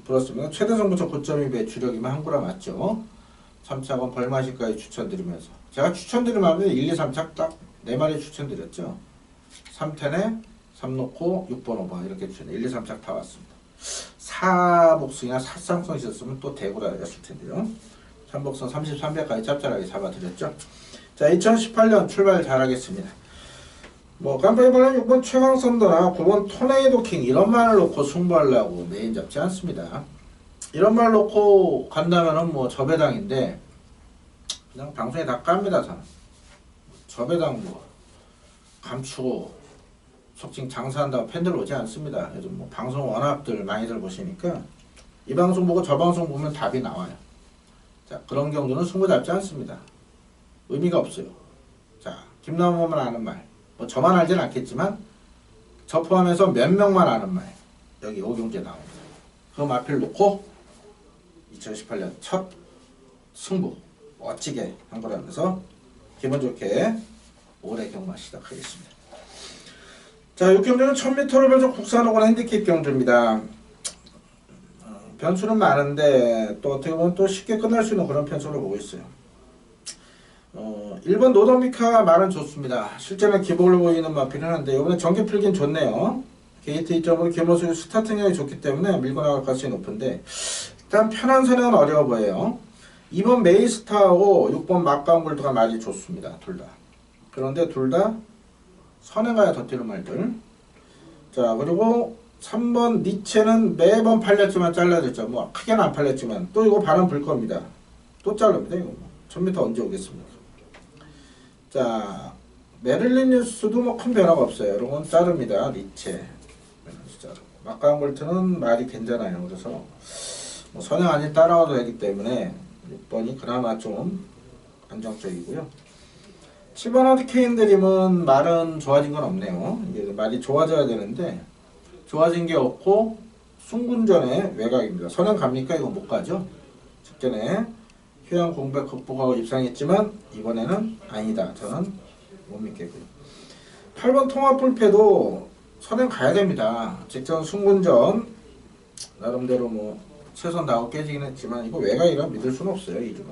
불었으면 최대 승부처 9.2배 주력이면 한구라 맞죠? 3차공 벌만식까지 추천드리면서 제가 추천드리면 1, 2, 3차 딱 4마리 추천드렸죠. 3텐에 3 놓고 6번 5번 이렇게 추천 1, 2, 3차 다 왔습니다. 4복승이나 4쌍성 있었으면 또 대구라였을 텐데요. 3복선 33배까지 짭짤하게 잡아드렸죠. 자, 2018년 출발 잘하겠습니다. 뭐 깜빡이 발랄 6번 최강선도나 9번 토네이도 킹 이런 말을 놓고 승부하려고 메인 잡지 않습니다. 이런 말 놓고 간다면은 뭐 저배당인데 그냥 방송에 다 깝니다. 저는 저배당 뭐 감추고 속칭 장사한다고 팬들 오지 않습니다. 요즘 뭐 방송 워낙들 많이들 보시니까 이 방송 보고 저 방송 보면 답이 나와요. 자, 그런 경우는 승부 잡지 않습니다. 의미가 없어요. 자, 김나무만 아는 말, 뭐 저만 알진 않겠지만 저 포함해서 몇 명만 아는 말, 여기 오경재 나옵니다. 그 마필 놓고 2018년 첫 승부 멋지게 한 거라면서 기분 좋게 올해 경마 시작하겠습니다. 자, 6경주는 1000m를 별적 국산호권 핸디캡 경주입니다. 변수는 많은데 또 어떻게 보면 또 쉽게 끝날 수 있는 그런 편수를 보고 있어요. 1번 노더미카 말은 좋습니다. 실제는 기복을 보이는 마필은 한데 이번에 전기 풀긴 좋네요. 게이트 2점으로 김호수 스타트력이 좋기 때문에 밀고 나갈 가능성이 높은데 일단 편한 선행은 어려워 보여요. 2번 메이스타하고 6번 막가운골드가 말이 좋습니다. 둘 다. 그런데 둘 다 선행 가야 더 뛰는 말들. 자, 그리고 3번 니체는 매번 팔렸지만 잘라졌죠. 뭐 크게는 안 팔렸지만 또 이거 바람 불 겁니다. 또 자릅니다. 이거 뭐 1000m 언제 오겠습니까? 자, 메릴린 뉴스도 뭐 큰 변화가 없어요. 이런 건 자릅니다. 니체 마카운볼트는 말이 괜찮아요. 그래서 뭐 선행 아닌 따라와도 되기 때문에 6번이 그나마 좀 안정적이고요. 7번 하드케인 드림은 말은 좋아진 건 없네요. 이게 말이 좋아져야 되는데 좋아진 게 없고 승군전의 외곽입니다. 선행 갑니까? 이거 못 가죠. 직전에 휴양 공백 극복하고 입상했지만 이번에는 아니다. 저는 못 믿겠고요. 8번 통합불패도 선행 가야 됩니다. 직전 승군전 나름대로 뭐 최선 다하고 깨지긴 했지만 이거 외곽이라 믿을 수는 없어요. 이주가.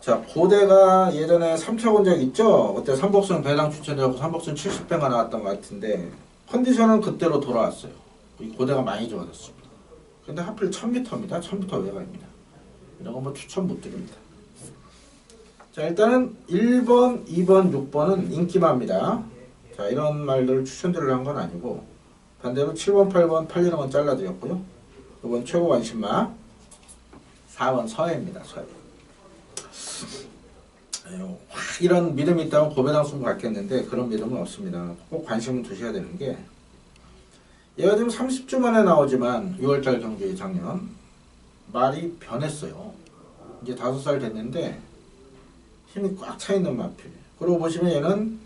자, 고대가 예전에 3차 본 적 있죠? 그때 삼복승 배당 추천되고 삼복승 70배가 나왔던 것 같은데 컨디션은 그때로 돌아왔어요. 이 고대가 많이 좋아졌습니다. 근데 하필 1000m입니다. 1000m 외곽입니다. 이런 거 뭐 추천 못 드립니다. 자, 일단은 1번, 2번, 6번은 인기마입니다. 자, 이런 말들을 추천드리려는 건 아니고 반대로 7번, 8번, 8이런 잘라드렸고요. 이번 최고 관심마 4번 서해입니다. 서해. 확 이런 믿음이 있다면 고배당 승부 같겠는데 그런 믿음은 없습니다. 꼭 관심을 두셔야 되는 게 얘가 지금 30주 만에 나오지만 6월달 경주에 작년 말이 변했어요. 이제 5살 됐는데 힘이 꽉 차있는 마필. 그러고 보시면 얘는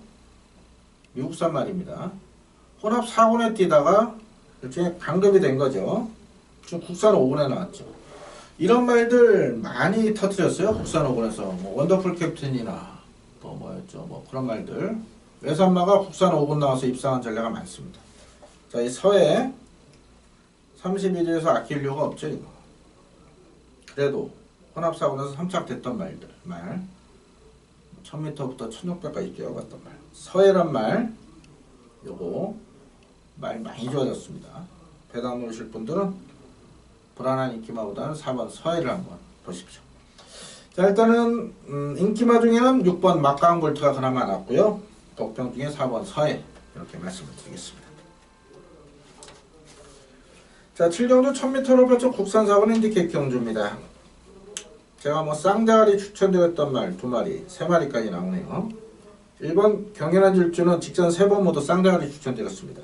미국산 말입니다. 혼합 4군에 뛰다가 일종의 강급이 된 거죠. 지금 국산 5군에 나왔죠. 이런 말들 많이 터뜨렸어요. 국산 5군에서 뭐 원더풀 캡틴이나 또 뭐였죠. 뭐 그런 말들. 외산마가 국산 5군 나와서 입상한 전례가 많습니다. 자, 이 서해 31위에서 아낄 이유가 없죠. 이거. 그래도 혼합 4군에서 3착 됐던 말들. 말 1000m부터 1600까지 뛰어갔던 말. 서해란 말 요거 말 많이 좋아졌습니다. 배당 놓으실 분들은 불안한 인기마보다는 4번 서해를 한번 보십시오. 자, 일단은 인기마 중에는 6번 막강 볼트가 그나마 낫고요. 독병 중에 4번 서해 이렇게 말씀을 드리겠습니다. 자, 7경주 1000m로 펼쳐 국산 4번 핸디캡 경주입니다. 제가 뭐 쌍자리 추천드렸던 말 2마리, 3마리까지 나오네요. 1번 경연한 질주는 직전 3번 모두 쌍자리 추천드렸습니다.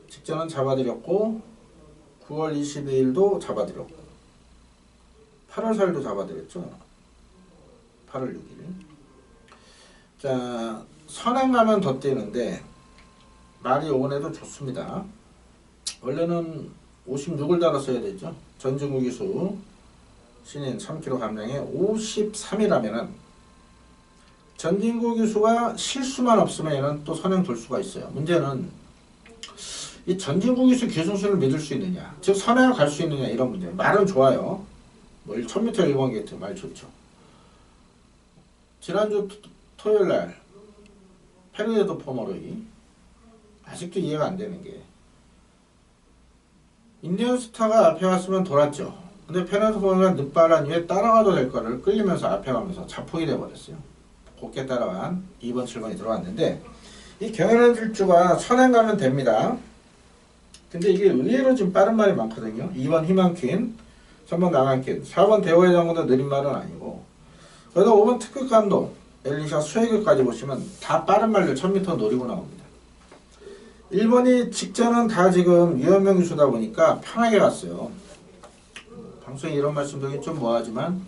직전은 잡아드렸고 9월 22일도 잡아드렸고 8월 4일도 잡아드렸죠. 8월 6일. 자, 선행 가면 더 뛰는데 말이 요번에도 좋습니다. 원래는 56을 달았어야 되죠. 전진구 기수 신인 3kg 감량에 53이라면은 전진구 기수가 실수만 없으면 얘는 또 선행 돌 수가 있어요. 문제는 이 전진구 기수 기술수를 믿을 수 있느냐, 즉 선행을 갈 수 있느냐 이런 문제. 말은 좋아요. 뭐 1000m 1번 게이트 말 좋죠. 지난주 토요일날 페르네도 포머로이 아직도 이해가 안 되는 게 인디언스타가 앞에 갔으면 돌았죠. 근데 페르네도 포머로이가 늦바란 이후에 따라가도 될 거를 끌리면서 앞에 가면서 자폭이 돼버렸어요. 곱게 따라간 2번 7번이 들어왔는데 이 경연한 질주가 선행 가면 됩니다. 근데 이게 의외로 지금 빠른 말이 많거든요. 2번 희망퀸, 3번 나간퀸, 4번 대호의 장군도 느린 말은 아니고 그래도 5번 특급 감독, 엘리샤 수혜교까지 보시면 다 빠른 말들 1000m 노리고 나옵니다. 1번이 직전은 다 지금 유현명 기수다 보니까 편하게 갔어요. 방송에 이런 말씀 드리긴 좀 뭐하지만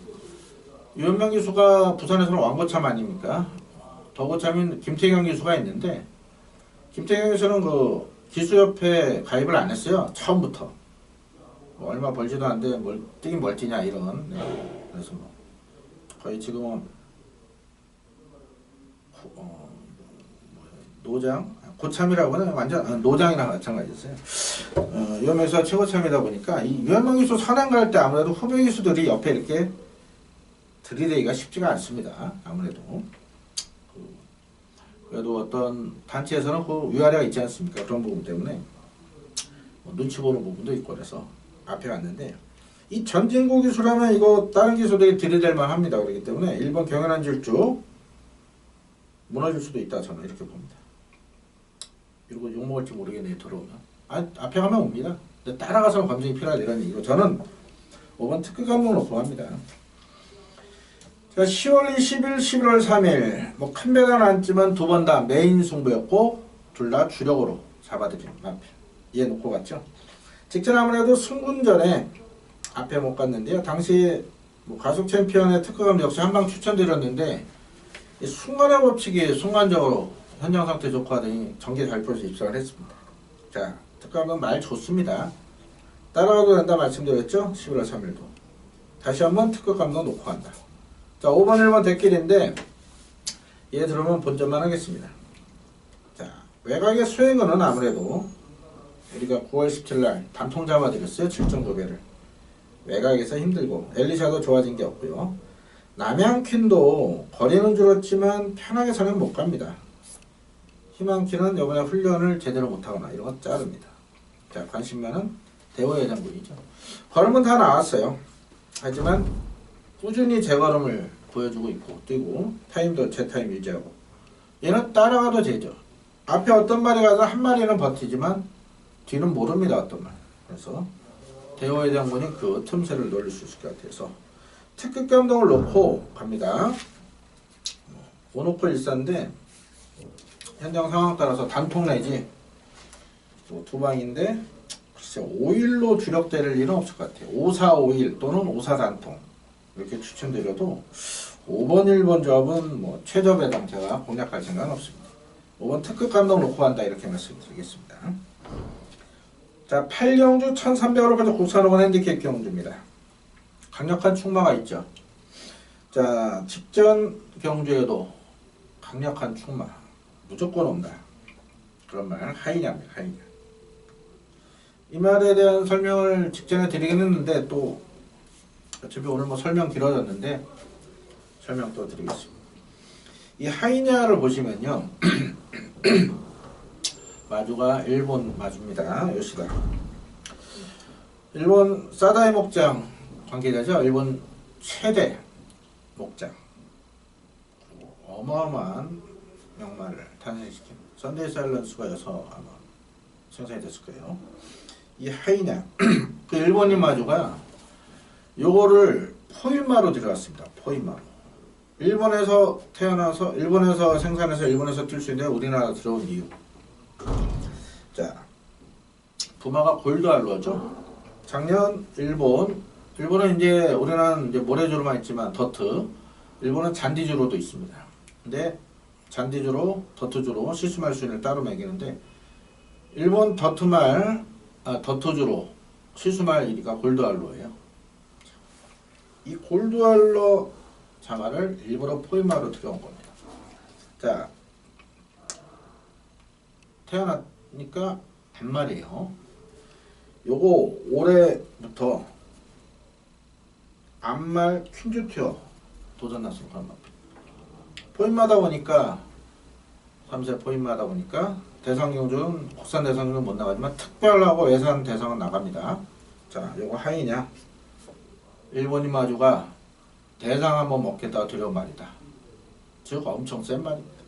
유현명 기수가 부산에서는 왕고참 아닙니까? 더고참인 김태경 기수가 있는데 김태경 기수는 그 기수협회 가입을 안 했어요. 처음부터. 뭐 얼마 벌지도 않는데 뭘 뛰긴 뭘 뛰냐 이런. 네. 그래서 뭐 거의 지금은 노장 고참이라고 하는 완전 노장이랑 마찬가지였어요. 유현명기수가 최고참이다 보니까 이 유현명기수 선행 갈 때 아무래도 후배 기수들이 옆에 이렇게 들이대기가 쉽지가 않습니다. 아무래도 그래도 어떤 단체에서는 그 위아래가 있지 않습니까? 그런 부분 때문에 뭐 눈치 보는 부분도 있고 그래서 앞에 갔는데 이 전진구 기수라면 이거 다른 기수들이 들이댈 만합니다. 그렇기 때문에 1번 경연한 질주 무너질 수도 있다 저는 이렇게 봅니다. 이러고 욕먹을지 모르겠네요. 들어오면 앞에 가면 옵니다. 근데 따라가서는 검증이 필요하다 이런 얘기고 저는 5번 특급 감독 놓고 합니다. 자, 10월 20일, 11월 3일 뭐 큰 배가 났지만 두 번 다 메인 승부였고 둘 다 주력으로 잡아들인 마필 얘 놓고 갔죠. 직전 아무래도 승군전에 앞에 못 갔는데요. 당시 뭐 가속 챔피언의 특허감 역시 한방 추천드렸는데 이 순간의 법칙이 순간적으로 현장 상태 좋고 하더니 전개 발표에서 입상을 했습니다. 자, 특허감은 말 좋습니다. 따라가도 된다 말씀드렸죠. 11월 3일도 다시 한번 특허감도 놓고 간다. 자, 5번 1번 대길인데 얘 들어오면 본전만 하겠습니다. 자, 외곽의 수행은 아무래도 우리가 9월 17일 단통 잡아드렸어요. 7.9배를 외곽에서 힘들고 엘리샤도 좋아진 게 없고요. 남양퀸도 거리는 줄었지만 편하게 사냥 못 갑니다. 희망퀸은 이번에 훈련을 제대로 못하거나 이런 거 자릅니다. 자, 관심만은 대호의 장군이죠. 걸음은 다 나왔어요. 하지만 꾸준히 재걸음을 보여주고 있고 뛰고 타임도 제 타임 유지하고 얘는 따라가도 되죠. 앞에 어떤 말이 가서 한 마리는 버티지만 뒤는 모릅니다. 어떤 말. 그래서 대호의 장군이 그 틈새를 노릴 수 있을 것 같아서 특급 감동을 놓고 갑니다. 5놓고 1사인데 현장 상황 따라서 단통 내지 두 방인데 글쎄 5일로 주력될 일은 없을 것 같아요. 5사 5일 또는 5사 단통 이렇게 추천드려도 5번 1번 조합은 뭐 최저배당 제가 공략할 생각은 없습니다. 5번 특급 감독 놓고 간다 이렇게 말씀드리겠습니다. 자, 8경주 1300으로 국산 5번 핸디캡 경주입니다. 강력한 충마가 있죠. 자, 직전 경주에도 강력한 충마 무조건 온다. 그런 말 하이냐입니다. 하이냐. 이 말에 대한 설명을 직전에 드리긴 했는데 또 어차피 오늘 뭐 설명 길어졌는데 설명 또 드리겠습니다. 이 하이냐를 보시면요. 마주가 일본 마주입니다. 요시다. 일본 사다이 목장 관계자죠. 일본 최대 목장. 어마어마한 명마를 탄생시킨 썬데이 사일런스가 아마 생산이 됐을 거예요. 이 하이냐 그 일본인 마주가 요거를 포인마로 들어갔습니다. 포인마로. 일본에서 태어나서 일본에서 생산해서 일본에서 뛸 수 있는데 우리나라 들어온 이유. 자, 부마가 골드 알로하죠. 작년 일본은 이제 우리나라는 이제 모래주로만 있지만 더트, 일본은 잔디주로도 있습니다. 근데 잔디주로, 더트주로 시스말 수준을 따로 매기는데 일본 더트주로 시스말이니까 골드 알로예요. 이 골드 알로 장화를 일부러 포인마로 들여온 겁니다. 자, 태어나니까 반말이에요. 요거 올해부터 암말 퀸즈투어 도전 났습니다. 포인마다 보니까 3세 포인마다 보니까 대상경주는 국산 대상경주는 못 나가지만 특별하고 외산 대상은 나갑니다. 자, 요거 하이냐 일본인 마주가 대상 한번 먹겠다고 들여온 말이다. 즉 엄청 센 말입니다.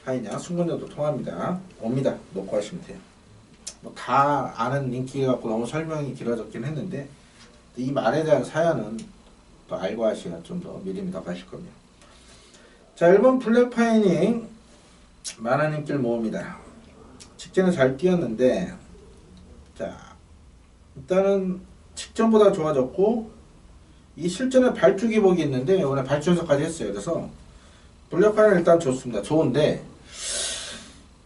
하이냐 순간적도 통합니다. 옵니다. 놓고 하시면 돼요. 뭐 다 아는 인기 갖고 너무 설명이 길어졌긴 했는데 이 말에 대한 사연은 또 알고 하시면 좀 더 미리미덕하실 겁니다. 자, 일본 블랙파인이 만한 인기를 모읍니다. 직전에 잘 뛰었는데 자, 일단은 직전보다 좋아졌고 이 실전에 발주 기복이 있는데 이번에 발주 연습까지 했어요. 그래서 블랙파인은 일단 좋습니다. 좋은데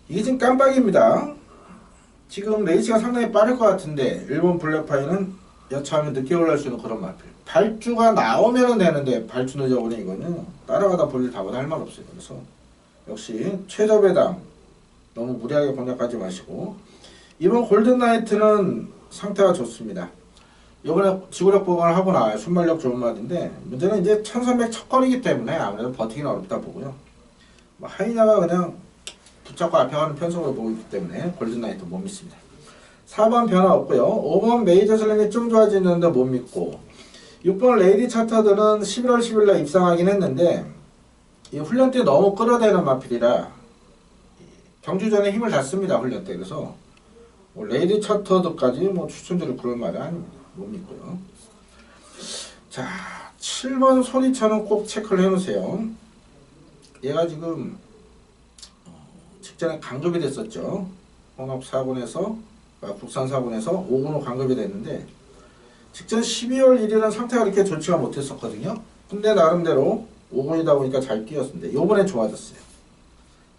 이게 지금 깜빡입니다. 지금 레이스가 상당히 빠를 것 같은데 일본 블랙파인은 여차하면 늦게 올라올 수 있는 그런 마필. 발주가 나오면 되는데 발주 늦어보니 이거는 따라가다 볼일 다 보다 할 말 없어요. 그래서 역시 최저배당 너무 무리하게 공략하지 마시고 이번 골든나이트는 상태가 좋습니다. 이번에 지구력 보강을 하고 나와요. 순발력 좋은 말인데 문제는 이제 1300 첫걸이기 때문에 아무래도 버티기는 어렵다 보고요. 뭐 하이냐가 그냥 붙잡고 앞에 가는 편성으로 보고 있기 때문에 골든나이트 못 믿습니다. 4번 변화 없고요. 5번 메이저 슬램이 좀 좋아지는데 못 믿고 6번 레이디 차터들은 11월 10일날 입상하긴 했는데 이 훈련 때 너무 끌어대는 마필이라 경주 전에 힘을 다 씁니다. 훈련 때. 그래서 뭐 레이디 차터들까지 뭐 추천드릴 그런 말이 아닙니다. 못 믿고요. 자, 7번 소리차는 꼭 체크를 해놓으세요. 얘가 지금 직전에 강급이 됐었죠. 홍합 4군에서 국산 4군에서 5군으로 강급이 됐는데 직전 12월 1일은 상태가 그렇게 좋지가 못했었거든요. 근데 나름대로 5군이다 보니까 잘 뛰었는데 요번에 좋아졌어요.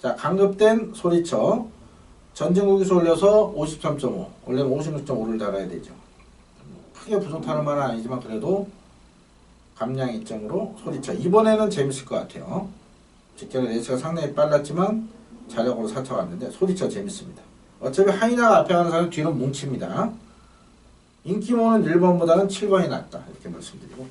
자, 강급된 소리쳐 전진국에서 올려서 53.5 원래는 56.5를 달아야 되죠. 크게 부족하는 말은 아니지만 그래도 감량 이점으로 소리쳐 이번에는 재밌을 것 같아요. 직전에 레이스가 상당히 빨랐지만 자력으로 사쳐갔는데 소리쳐 재밌습니다. 어차피 하이나가 앞에 가는 사람은 뒤로 뭉칩니다. 인기 모는 1번보다는 7번이 낫다 이렇게 말씀드리고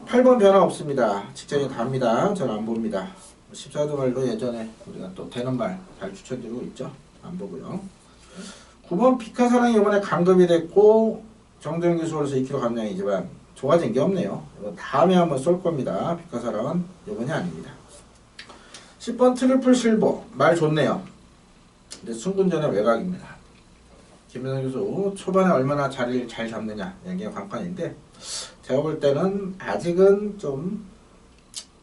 8번 변화 없습니다. 직장이 답니다. 저는 안 봅니다. 14도 말도 예전에 우리가 또 되는 말 잘 추천드리고 있죠. 안 보고요. 9번 피카사랑이 이번에 강급이 됐고 정도영 기술에서 2kg 감량이지만 좋아진 게 없네요. 이거 다음에 한번 쏠 겁니다. 피카사랑은 이번이 아닙니다. 10번 트리플 실버 말 좋네요. 근데 승분전의 외곽입니다. 김민성 교수 초반에 얼마나 자리를 잘 잡느냐 이게 관건인데 제가 볼 때는 아직은 좀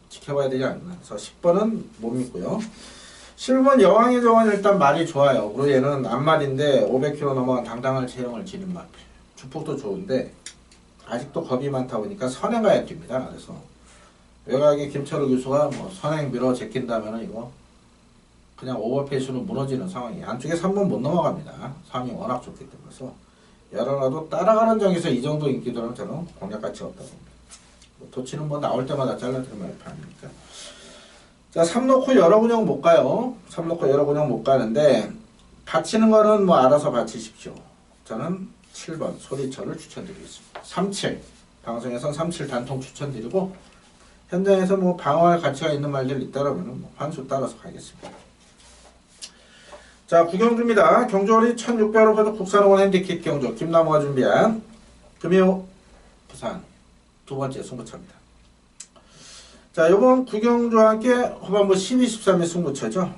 지켜봐야 되지 않나. 그래서 10번은 못 믿고요. 11번 여왕의 정원 일단 말이 좋아요. 그리고 얘는 앞말인데 500km 넘어간 당당한 체형을 지닌 말. 주폭도 좋은데 아직도 겁이 많다 보니까 선행 가야 됩니다. 그래서 외곽에 김철우 교수가 뭐 선행 밀어 제낀다면 이거 그냥 오버페이스로 무너지는 상황이에요. 안쪽에 3번 못 넘어갑니다. 3이 워낙 좋기 때문에. 그래서 열어놔도 따라가는 장에서 이 정도 인기들은 저는 공략 가치가 없다고 봅니다. 뭐 도치는 뭐 나올 때마다 잘라드리면 아닙니까? 자, 3 놓고 여러 군영 못 가요. 3 놓고 여러 군영 못 가는데 받치는 거는 뭐 알아서 받치십시오. 저는 7번 소리철을 추천드리겠습니다. 37 방송에선 37 단통 추천드리고 현장에서 뭐 방어할 가치가 있는 말들이 있다라면 뭐 환수 따라서 가겠습니다. 자, 구경주입니다. 경주월이 1600원 국산원원 핸디캡 경주 김나무가 준비한 금요 부산 두 번째 승부처입니다. 자, 요번 구경주와 함께 후반부 12, 13의 승부처죠.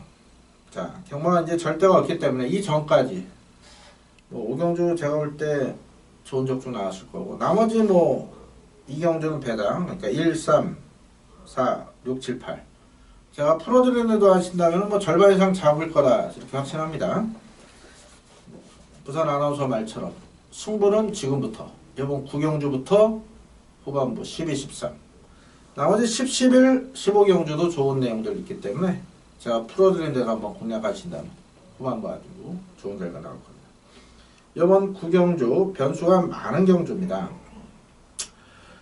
자, 경마가 이제 절대가 없기 때문에 이 전까지 뭐 오경주 제가 볼 때 좋은 적중 나왔을 거고 나머지 뭐 이경주는 배당 그러니까 1, 3, 4, 6, 7, 8 제가 풀어드리는데도 하신다면 뭐 절반 이상 잡을 거다 이렇게 확신합니다. 부산 아나운서 말처럼 승부는 지금부터 이번 구경주부터 후반부 12, 13 나머지 10, 11, 15경주도 좋은 내용들이 있기 때문에 제가 풀어드리는 데서 한번 공략하신다면 후반부 아주 좋은 결과 나올 겁니다. 이번 구경주 변수가 많은 경주입니다.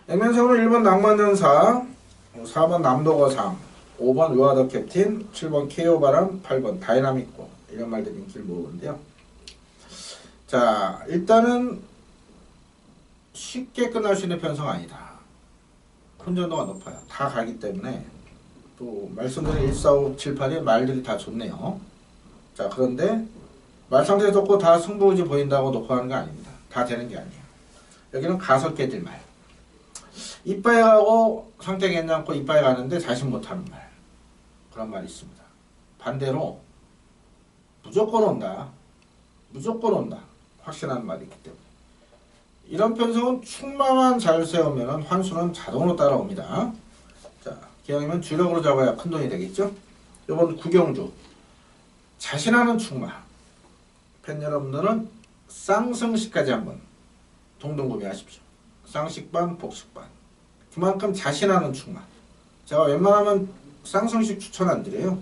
액면상으로 1번 낭만전사 4번 남도거상 5번 루아더 캡틴 7번 KO바람 8번 다이나믹고 이런 말들이 인기를 모으는데요. 자, 일단은 쉽게 끝날 수 있는 편성은 아니다. 혼전도가 높아요. 다 가기 때문에 또 말씀드린 1, 4, 5, 7, 8이 말들이 다 좋네요. 자, 그런데 말 상태 좋고 다 승부의지 보인다고 놓고 하는 게 아닙니다. 다 되는 게 아니에요. 여기는 가서 깨질 말. 이빠에 가고 상태 괜찮고 이빠에 가는데 자신 못하는 말. 그런 말이 있습니다. 반대로 무조건 온다. 무조건 온다. 확신하는 말이 있기 때문에. 이런 편성은 충마만 잘 세우면 환수는 자동으로 따라옵니다. 자, 기왕이면 주력으로 잡아야 큰 돈이 되겠죠? 이번 구경주 자신하는 충마 팬 여러분들은 쌍승식까지 한번 동동 구매하십시오. 쌍식반 복식반 그만큼 자신하는 충마 제가 웬만하면 쌍승식 추천 안 드려요.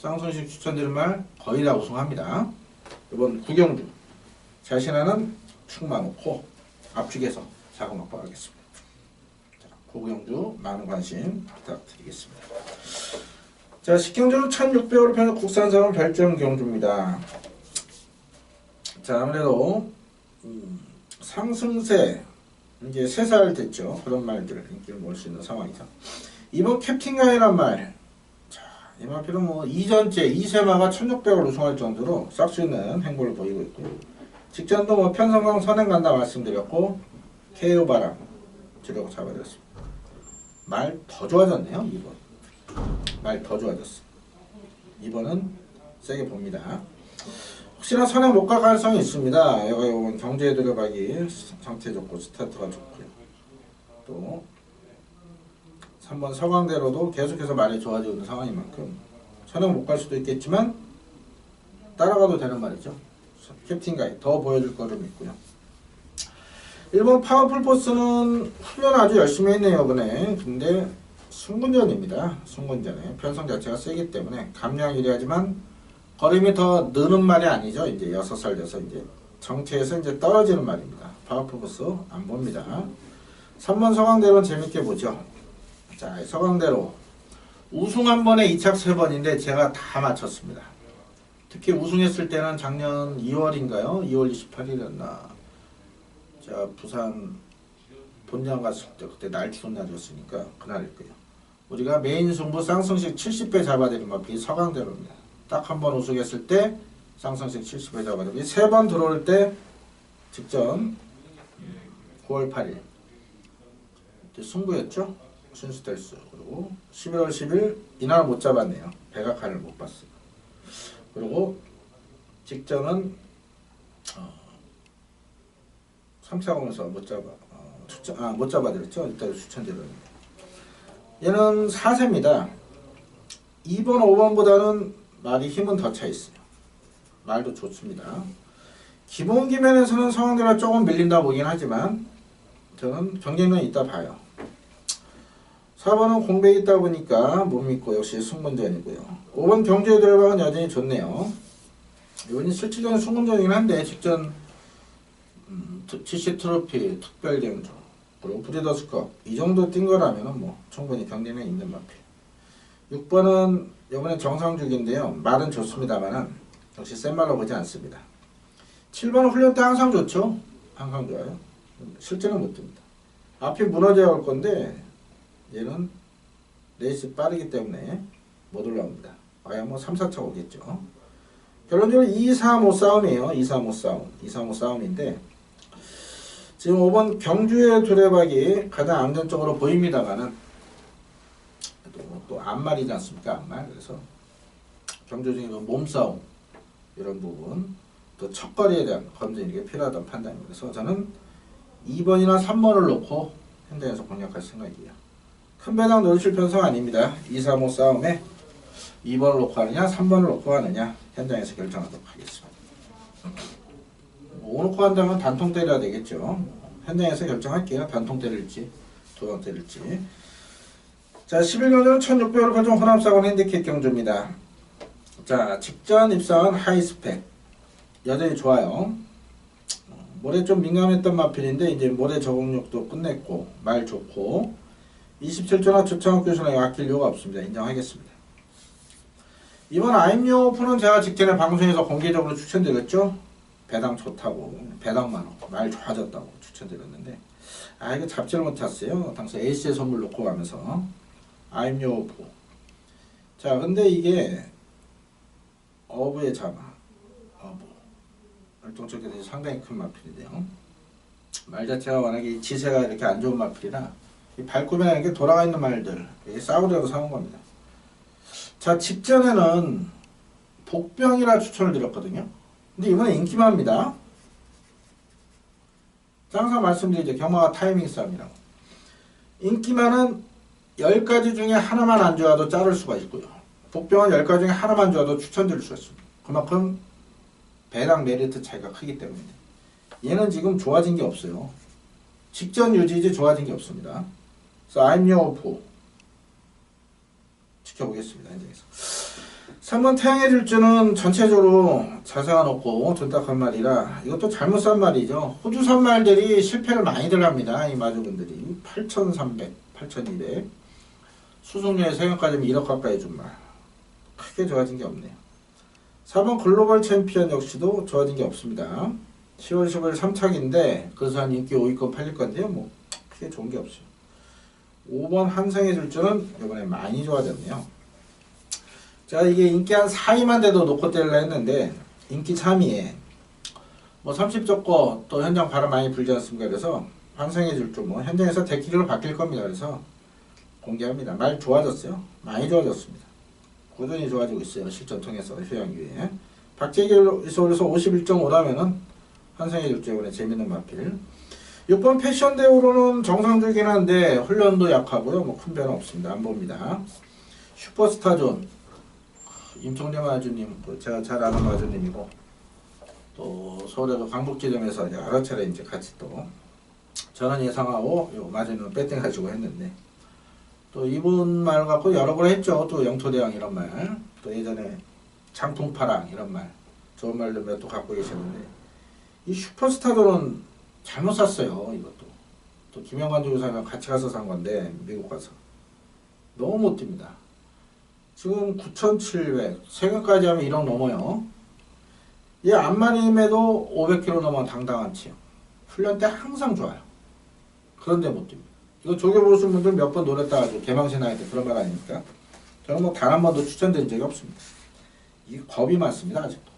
쌍승식 추천드린 말 거의 다 우승합니다. 이번 구경주 자신하는 충마 놓고 앞쪽에서 작은 확보 하겠습니다. 자, 구경주 많은 관심 부탁드리겠습니다. 자, 식경주는 1600원을 파는 국산사원 별점 경주입니다. 자, 아무래도 상승세 이제 3살 됐죠. 그런 말들 인기를 모을 수 있는 상황이죠. 이번 캡틴가이란 말 자, 이 마필은 뭐 이전째 이세마가 1600원 우승할 정도로 싹 수 있는 행보를 보이고 있고요. 직전도 뭐 편성강 선행 간다 말씀드렸고 KO 바람 주려고 잡아드렸습니다. 말 더 좋아졌네요. 2번 말 더 좋아졌어. 2번은 세게 봅니다. 혹시나 선행 못 갈 가능성이 있습니다. 이건 경제에 들어가기 상태 좋고 스타트가 좋고요. 또 3번 서강대로도 계속해서 말이 좋아지고 있는 상황인 만큼 선행 못 갈 수도 있겠지만 따라가도 되는 말이죠. 캡틴가이 더 보여줄 거를 믿고요. 1번 파워풀 포스는 훈련 아주 열심히 했네요. 이번에 근데 승군전입니다. 승군전에 편성 자체가 세기 때문에 감량이래 하지만 걸음이 더 느는 말이 아니죠. 이제 6살 돼서 이제 정체에서 이제 떨어지는 말입니다. 파워풀 포스 안 봅니다. 3번 서강대로는 재밌게 보죠. 자, 서강대로 우승 한 번에 2착 3번인데 제가 다 맞췄습니다. 특히 우승했을 때는 작년 2월인가요? 2월 28일이었나? 자, 부산 본장 갔을 때 그때 날 추운 날이었으니까 그날일 거예요. 우리가 메인 승부 쌍성식 70배 잡아들인 마필이 서강대로입니다. 딱 한 번 우승했을 때 쌍성식 70배 잡아들이 3번 들어올 때 직전 9월 8일 그때 승부였죠. 순수달수. 그리고 11월 10일 이날 못 잡았네요. 백악관을 못 봤어요. 그리고 직전은 3차공에서 못 잡아드렸죠. 이따가 추천드렸는데 얘는 4세입니다. 2번, 5번보다는 말이 힘은 더 차 있어요. 말도 좋습니다. 기본 기면에서는 성황대가 조금 밀린다 보긴 하지만 저는 경쟁력이 있다 봐요. 4번은 공백이 있다 보니까 못 믿고 역시 승문전이고요. 5번 경주의 들어박은 여전히 좋네요. 이번이 실질적인 승문전이긴 한데 직전 GC 트로피 특별 경주 그리고 브리더스컵 이 정도 뛴 거라면 뭐 충분히 경쟁력 있는 마필. 6번은 이번에 정상죽인데요. 말은 좋습니다만은 역시 센 말로 보지 않습니다. 7번은 훈련 때 항상 좋죠. 항상 좋아요. 실제는 못 듭니다. 앞이 무너져야 올 건데 얘는 레이스 빠르기 때문에 못 올라옵니다. 아야 뭐 3, 4차 오겠죠. 결론적으로 2, 3, 5 싸움이에요. 2, 3, 5 싸움. 2, 3, 5 싸움인데 지금 5번 경주의 두레박이 가장 안전적으로 보입니다만은 또 안말이지 않습니까? 안말. 그래서 경주 중에 몸싸움 이런 부분 또 첫거리에 대한 검증이 이게 필요하다는 판단입니다. 그래서 저는 2번이나 3번을 놓고 현장에서 공략할 생각이에요. 큰 배당 노리실 편성 아닙니다. 2, 3, 5 싸움에 2번을 놓고 하느냐 3번을 놓고 하느냐 현장에서 결정하도록 하겠습니다. 5 놓고 한다면 단통 때려야 되겠죠. 현장에서 결정할게요. 단통 때릴지 2번 때릴지. 자 11경주는 1600으로 가져온 혼합사건 핸디캡 경주입니다. 자 직전 입상은 하이스펙 여전히 좋아요. 모래 좀 민감했던 마필인데 이제 모래 적응력도 끝냈고 말 좋고 27조나 주창욱 교수는 아낄 이유가 없습니다. 인정하겠습니다. 이번 아임료 오픈은 제가 직전에 방송에서 공개적으로 추천드렸죠. 배당 좋다고 배당만 말 좋아졌다고 추천드렸는데 이거 잡지를 못했어요. 당시 에이스의 선물 놓고 가면서 아임료 오프. 자 근데 이게 어부의 자마 어부 활동적인 상당히 큰 마필인데요. 말 자체가 워낙에 지세가 이렇게 안 좋은 마필이라 이 발굽이나 이렇게 돌아가 있는 말들 이게 싸우려고 사온 겁니다. 자 직전에는 복병이라 추천을 드렸거든요. 근데 이번에 인기마입니다. 항상 말씀드리죠. 경마가 타이밍 싸움이라고. 인기마는 10가지 중에 하나만 안 좋아도 자를 수가 있고요. 복병은 10가지 중에 하나만 좋아도 추천드릴 수가 있습니다. 그만큼 배당 메리트 차이가 크기 때문에 얘는 지금 좋아진 게 없어요. 직전 유지지 좋아진 게 없습니다. 그래서 I'm your fool 지켜보겠습니다. 현장에서 3번 태양의 질주는 전체적으로 자세가 높고 둔탁한 말이라 이것도 잘못 산 말이죠. 호주 산 말들이 실패를 많이들 합니다. 이 마주분들이 8,300, 8,200 수승료에 세금까지 1억 가까이 준 말 크게 좋아진 게 없네요. 4번 글로벌 챔피언 역시도 좋아진 게 없습니다. 10월 15일 3착인데 그래서 한 인기 5위권 팔릴 건데요. 뭐 크게 좋은 게 없어요. 5번 한성의 질주는 이번에 많이 좋아졌네요. 자 이게 인기 한 4위만 돼도 놓고 때리려 했는데 인기 3위에 뭐 30조거 또 현장 바람 많이 불지 않습니까? 그래서 한성의 질주 뭐 현장에서 대기로 바뀔 겁니다. 그래서 공개합니다. 말 좋아졌어요. 많이 좋아졌습니다. 꾸준히 좋아지고 있어요. 실전 통해서 효양 위에 박재기에서 51.5라면은 한성의 질주 이번에 재밌는 마필. 6번 패션 대우로는 정상적이긴 한데 훈련도 약하고요. 뭐 큰 변화 없습니다. 안 봅니다. 슈퍼스타존 임총재 마주님 제가 잘 아는 마주님이고 또 서울에서 광복지점에서 여러 차례 이제 같이 또 저는 예상하고 요 마주님은 배팅 가지고 했는데 또 이분 말 갖고 여러 번 했죠. 또 영토대왕 이런 말 또 예전에 장풍파랑 이런 말 좋은 말들 몇 도 갖고 계셨는데 이 슈퍼스타존은 잘못 샀어요. 이것도 또 김영관 조교사랑 같이 가서 산 건데 미국 가서 너무 못 뜁니다. 지금 9,700 세금까지 하면 1억 넘어요. 이 앞마림에도 500km 넘어 당당한 치요. 훈련 때 항상 좋아요. 그런데 못 듭니다. 이거 조교보신 분들 몇 번 노렸다 가지고 개망신 나이 때 그런 말 아닙니까? 저는 뭐 단 한 번도 추천드린 적이 없습니다. 이게 겁이 많습니다. 아직도.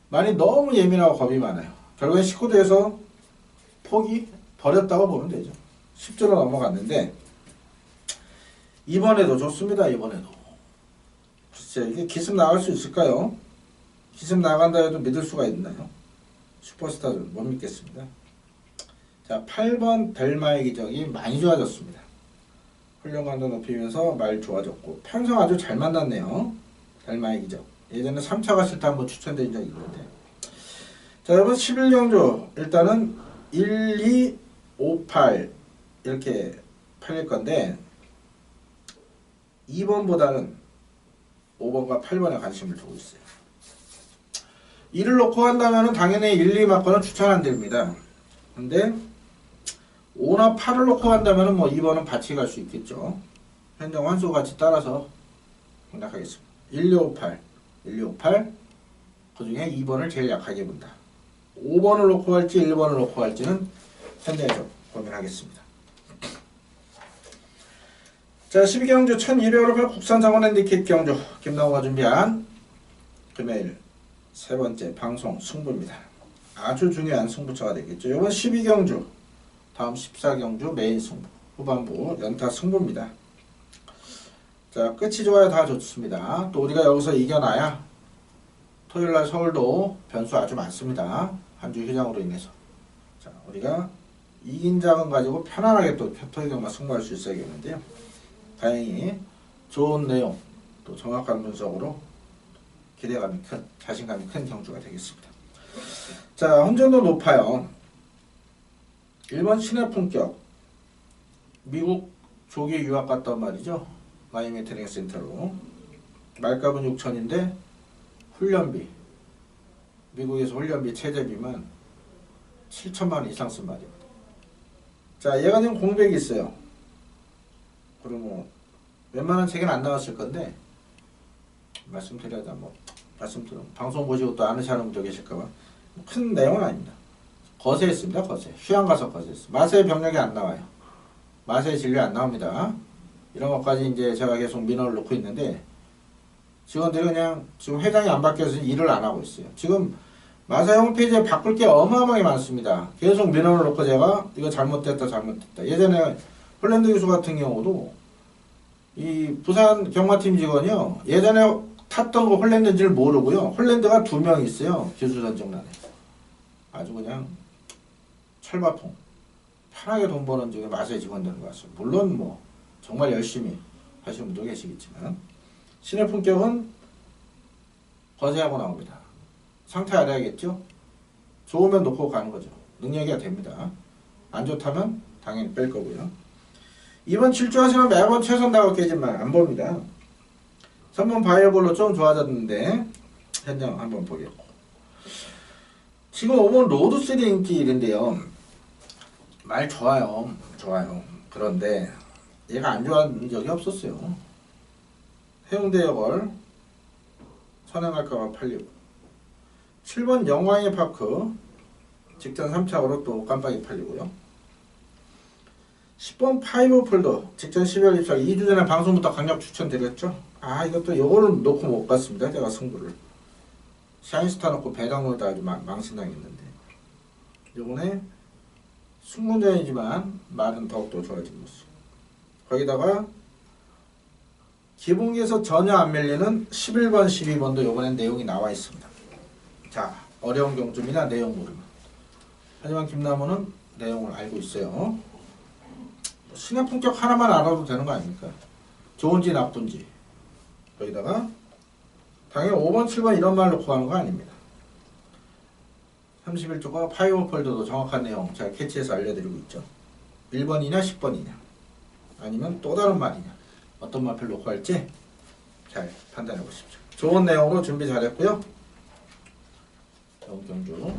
많이 너무 예민하고 겁이 많아요. 결국엔 19대에서 포기 버렸다고 보면 되죠. 10주로 넘어갔는데 이번에도 좋습니다. 이번에도. 글쎄 이게 기습 나갈 수 있을까요? 기습 나간다 해도 믿을 수가 있나요? 슈퍼스타들 못 믿겠습니다. 자, 8번 델마의 기적이 많이 좋아졌습니다. 훈련감도 높이면서 말 좋아졌고 편성 아주 잘 만났네요. 델마의 기적. 예전에 3차가 싫다 한번 추천드린 적이 있는데. 자, 여러분 11경주 일단은 1, 2, 5, 8 이렇게 팔릴 건데 2번보다는 5번과 8번에 관심을 두고 있어요. 2를 놓고 한다면 당연히 1, 2 맞고는 추천 안 드립니다. 근데 5나 8을 놓고 한다면 뭐 2번은 같이 갈 수 있겠죠. 현장 환수 같이 따라서 공략하겠습니다. 1, 2, 5, 8 1, 2, 5, 8 그 중에 2번을 제일 약하게 본다. 5번을 놓고 할지 1번을 놓고 할지는 현장에서 고민하겠습니다. 자, 12경주 1200원 국산장원 핸디캡 경주 김나호가 준비한 금요일 세 번째 방송 승부입니다. 아주 중요한 승부처가 되겠죠. 이번 12경주 다음 14경주 메인 승부 후반부 연타 승부입니다. 자, 끝이 좋아야 다 좋습니다. 또 우리가 여기서 이겨놔야 토요일날 서울도 변수 아주 많습니다. 한 주 휴장으로 인해서. 자, 우리가 이긴 장은 가지고 편안하게 또 토요일 경마 승부할 수 있어야겠는데요. 다행히 좋은 내용 또 정확한 분석으로 기대감이 큰, 자신감이 큰 경주가 되겠습니다. 자, 혼전도 높아요. 1번 신의 품격. 미국 조기 유학 갔단 말이죠. 마이애미 트레이닝 센터로. 말값은 6천인데 훈련비. 미국에서 훈련비 체제비만 7천만 원 이상 쓴 말입니다. 자, 얘가 지금 공백이 있어요. 그리고 뭐 웬만한 책은 안 나왔을 건데 말씀드려야 뭐 말씀드려 방송 보시고 또 아는 분도 계실까봐 큰 내용은 아닙니다. 거세했습니다. 거세. 휴양 가서 거세했어요. 마세의 병력이 안 나와요. 마세의 진료 안 나옵니다. 이런 것까지 이제 제가 계속 민원을 놓고 있는데 직원들이 그냥 지금 회장이 안 바뀌어서 일을 안 하고 있어요. 지금 마세 홈페이지에 바꿀 게 어마어마하게 많습니다. 계속 민원을 놓고 제가 이거 잘못됐다 잘못됐다. 예전에 홀랜드 교수 같은 경우도 이 부산 경마팀 직원이요. 예전에 탔던 거 홀랜드인지를 모르고요. 홀랜드가 2명 있어요. 기술 전정란에. 아주 그냥 철밥통. 편하게 돈 버는 중에 마세 직원 되는 것 같습니다. 물론 뭐 정말 열심히 하시는 분도 계시겠지만 신의 품격은 거세하고 나옵니다. 상태 알아야겠죠? 좋으면 놓고 가는 거죠. 능력이 됩니다. 안 좋다면 당연히 뺄 거고요. 이번 질주하시면 매번 최선 다하고 깨지만 안 봅니다. 3번 바이어볼로 좀 좋아졌는데 현장 한번 보겠고 지금 5번 로드3 인기 1인데요. 말 좋아요. 좋아요. 그런데 얘가 안 좋아한 적이 없었어요. 해운대역을 선행할까봐 팔리고 7번 영광의 파크 직전 3차로 또 깜빡이 팔리고요. 10번 파이브 폴더 직전 12월 24일 2주 전에 방송부터 강력 추천드렸죠. 아, 이것도 요거를 놓고 못 갔습니다. 제가 승부를 샤인스타 놓고 배당 놀다 아주 망신당했는데 요번에 승문전이지만 말은 더욱더 좋아진 모습. 거기다가 기본기에서 전혀 안 밀리는 11번 12번도 요번엔 내용이 나와 있습니다. 자, 어려운 경주입니다. 내용 모르면. 하지만 김나무는 내용을 알고 있어요. 신의 품격 하나만 알아도 되는 거 아닙니까? 좋은지 나쁜지. 여기다가 당연히 5번 7번 이런 말 놓고 하는 거 아닙니다. 31조가 파이어 폴더도 정확한 내용 제가 캐치해서 알려드리고 있죠. 1번이냐 10번이냐 아니면 또 다른 말이냐 어떤 말을 놓고 할지 잘 판단해 보십시오. 좋은 내용으로 준비 잘했고요. 이번 경주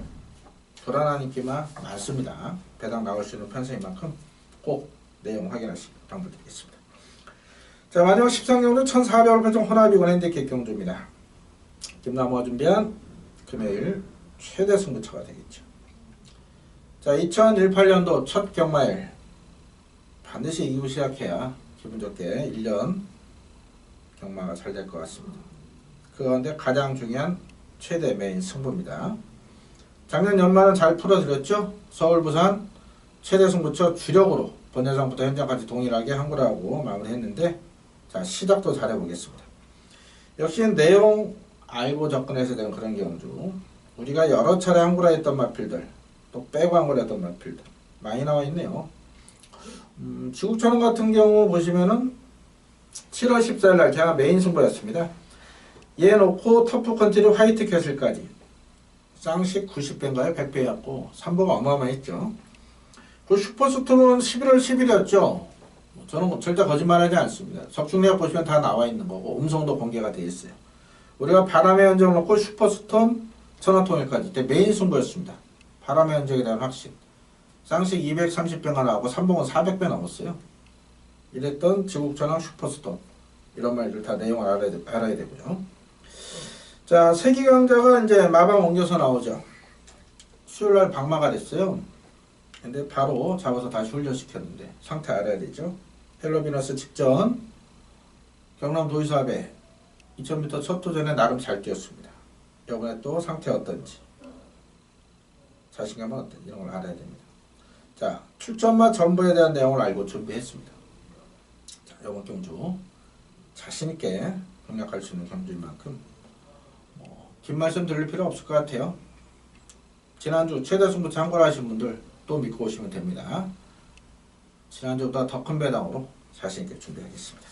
불안한 인기만 많습니다. 배당 나올 수 있는 편성인 만큼 꼭 내용 확인하시기 당부드리겠습니다. 자, 마지막 13경주 1400원 편성 호나비건 핸디캡 경주입니다. 김나무가 준비한 금요일 최대 승부처가 되겠죠. 자, 2018년도 첫 경마일 반드시 이기고 시작해야 기분 좋게 1년 경마가 잘 될 것 같습니다. 그 가운데 가장 중요한 최대 메인 승부입니다. 작년 연말은 잘 풀어드렸죠. 서울 부산 최대 승부처 주력으로 번여장부터 현장까지 동일하게 한구라고 마무리했는데, 자 시작도 잘해보겠습니다. 역시 내용 알고 접근해서 되는 그런 경주, 우리가 여러 차례 한구라 했던 마필들, 또 빼고 한구라 했던 마필들 많이 나와 있네요. 지국천원 같은 경우 보시면은 7월 14일 날 제가 메인 승부였습니다. 얘 놓고 터프컨트리 화이트 캐슬까지 쌍식 90배인가요? 100배였고 3보가 어마어마했죠. 그 슈퍼스톰은 11월 10일이었죠. 저는 절대 거짓말하지 않습니다. 석중대학 보시면 다 나와 있는 거고 음성도 공개가 되어 있어요. 우리가 바람의 연정을 놓고 슈퍼스톰 천하통일까지 이때 메인 승부였습니다. 바람의 연정에 대한 확신. 쌍식 230배가 나오고 3봉은 400배 넘었어요. 이랬던 지국천왕 슈퍼스톰, 이런 말들 다 내용을 알아야 되고요. 자, 세기강자가 이제 마방 옮겨서 나오죠. 수요일날 방마가 됐어요. 근데 바로 잡아서 다시 훈련시켰는데 상태 알아야 되죠. 헬로비너스 직전 경남 도의사배 2000m 첫 도전에 나름 잘 뛰었습니다. 이번에 또 상태 어떤지, 자신감은 어떤지 이런 걸 알아야 됩니다. 자, 출전마 전부에 대한 내용을 알고 준비했습니다. 자, 이번 경주 자신있게 공략할 수 있는 경주인 만큼 긴 말씀 드릴 필요 없을 것 같아요. 지난주 최대 승부 참고하신 분들 또 믿고 오시면 됩니다. 지난주보다 더 큰 배당으로 자신있게 준비하겠습니다.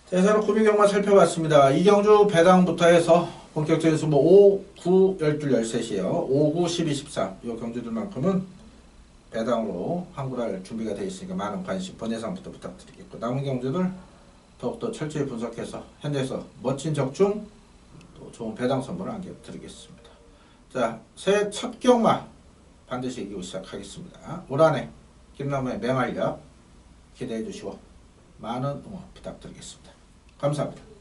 자, 이사로 구비경마 살펴봤습니다. 이 경주 배당부터 해서 본격적인 승부 5, 9, 12, 13이에요. 5, 9, 12, 13 이 경주들만큼은 배당으로 한구할 준비가 되어 있으니까 많은 관심, 번예상부터 부탁드리겠고, 남은 경주들 더욱더 철저히 분석해서 현대에서 멋진 적중 또 좋은 배당 선물을 안겨드리겠습니다. 자, 새해 첫 경마 반드시 이기고 시작하겠습니다. 올 한해 김남우의 맹활약 기대해 주시고 많은 응원 부탁드리겠습니다. 감사합니다.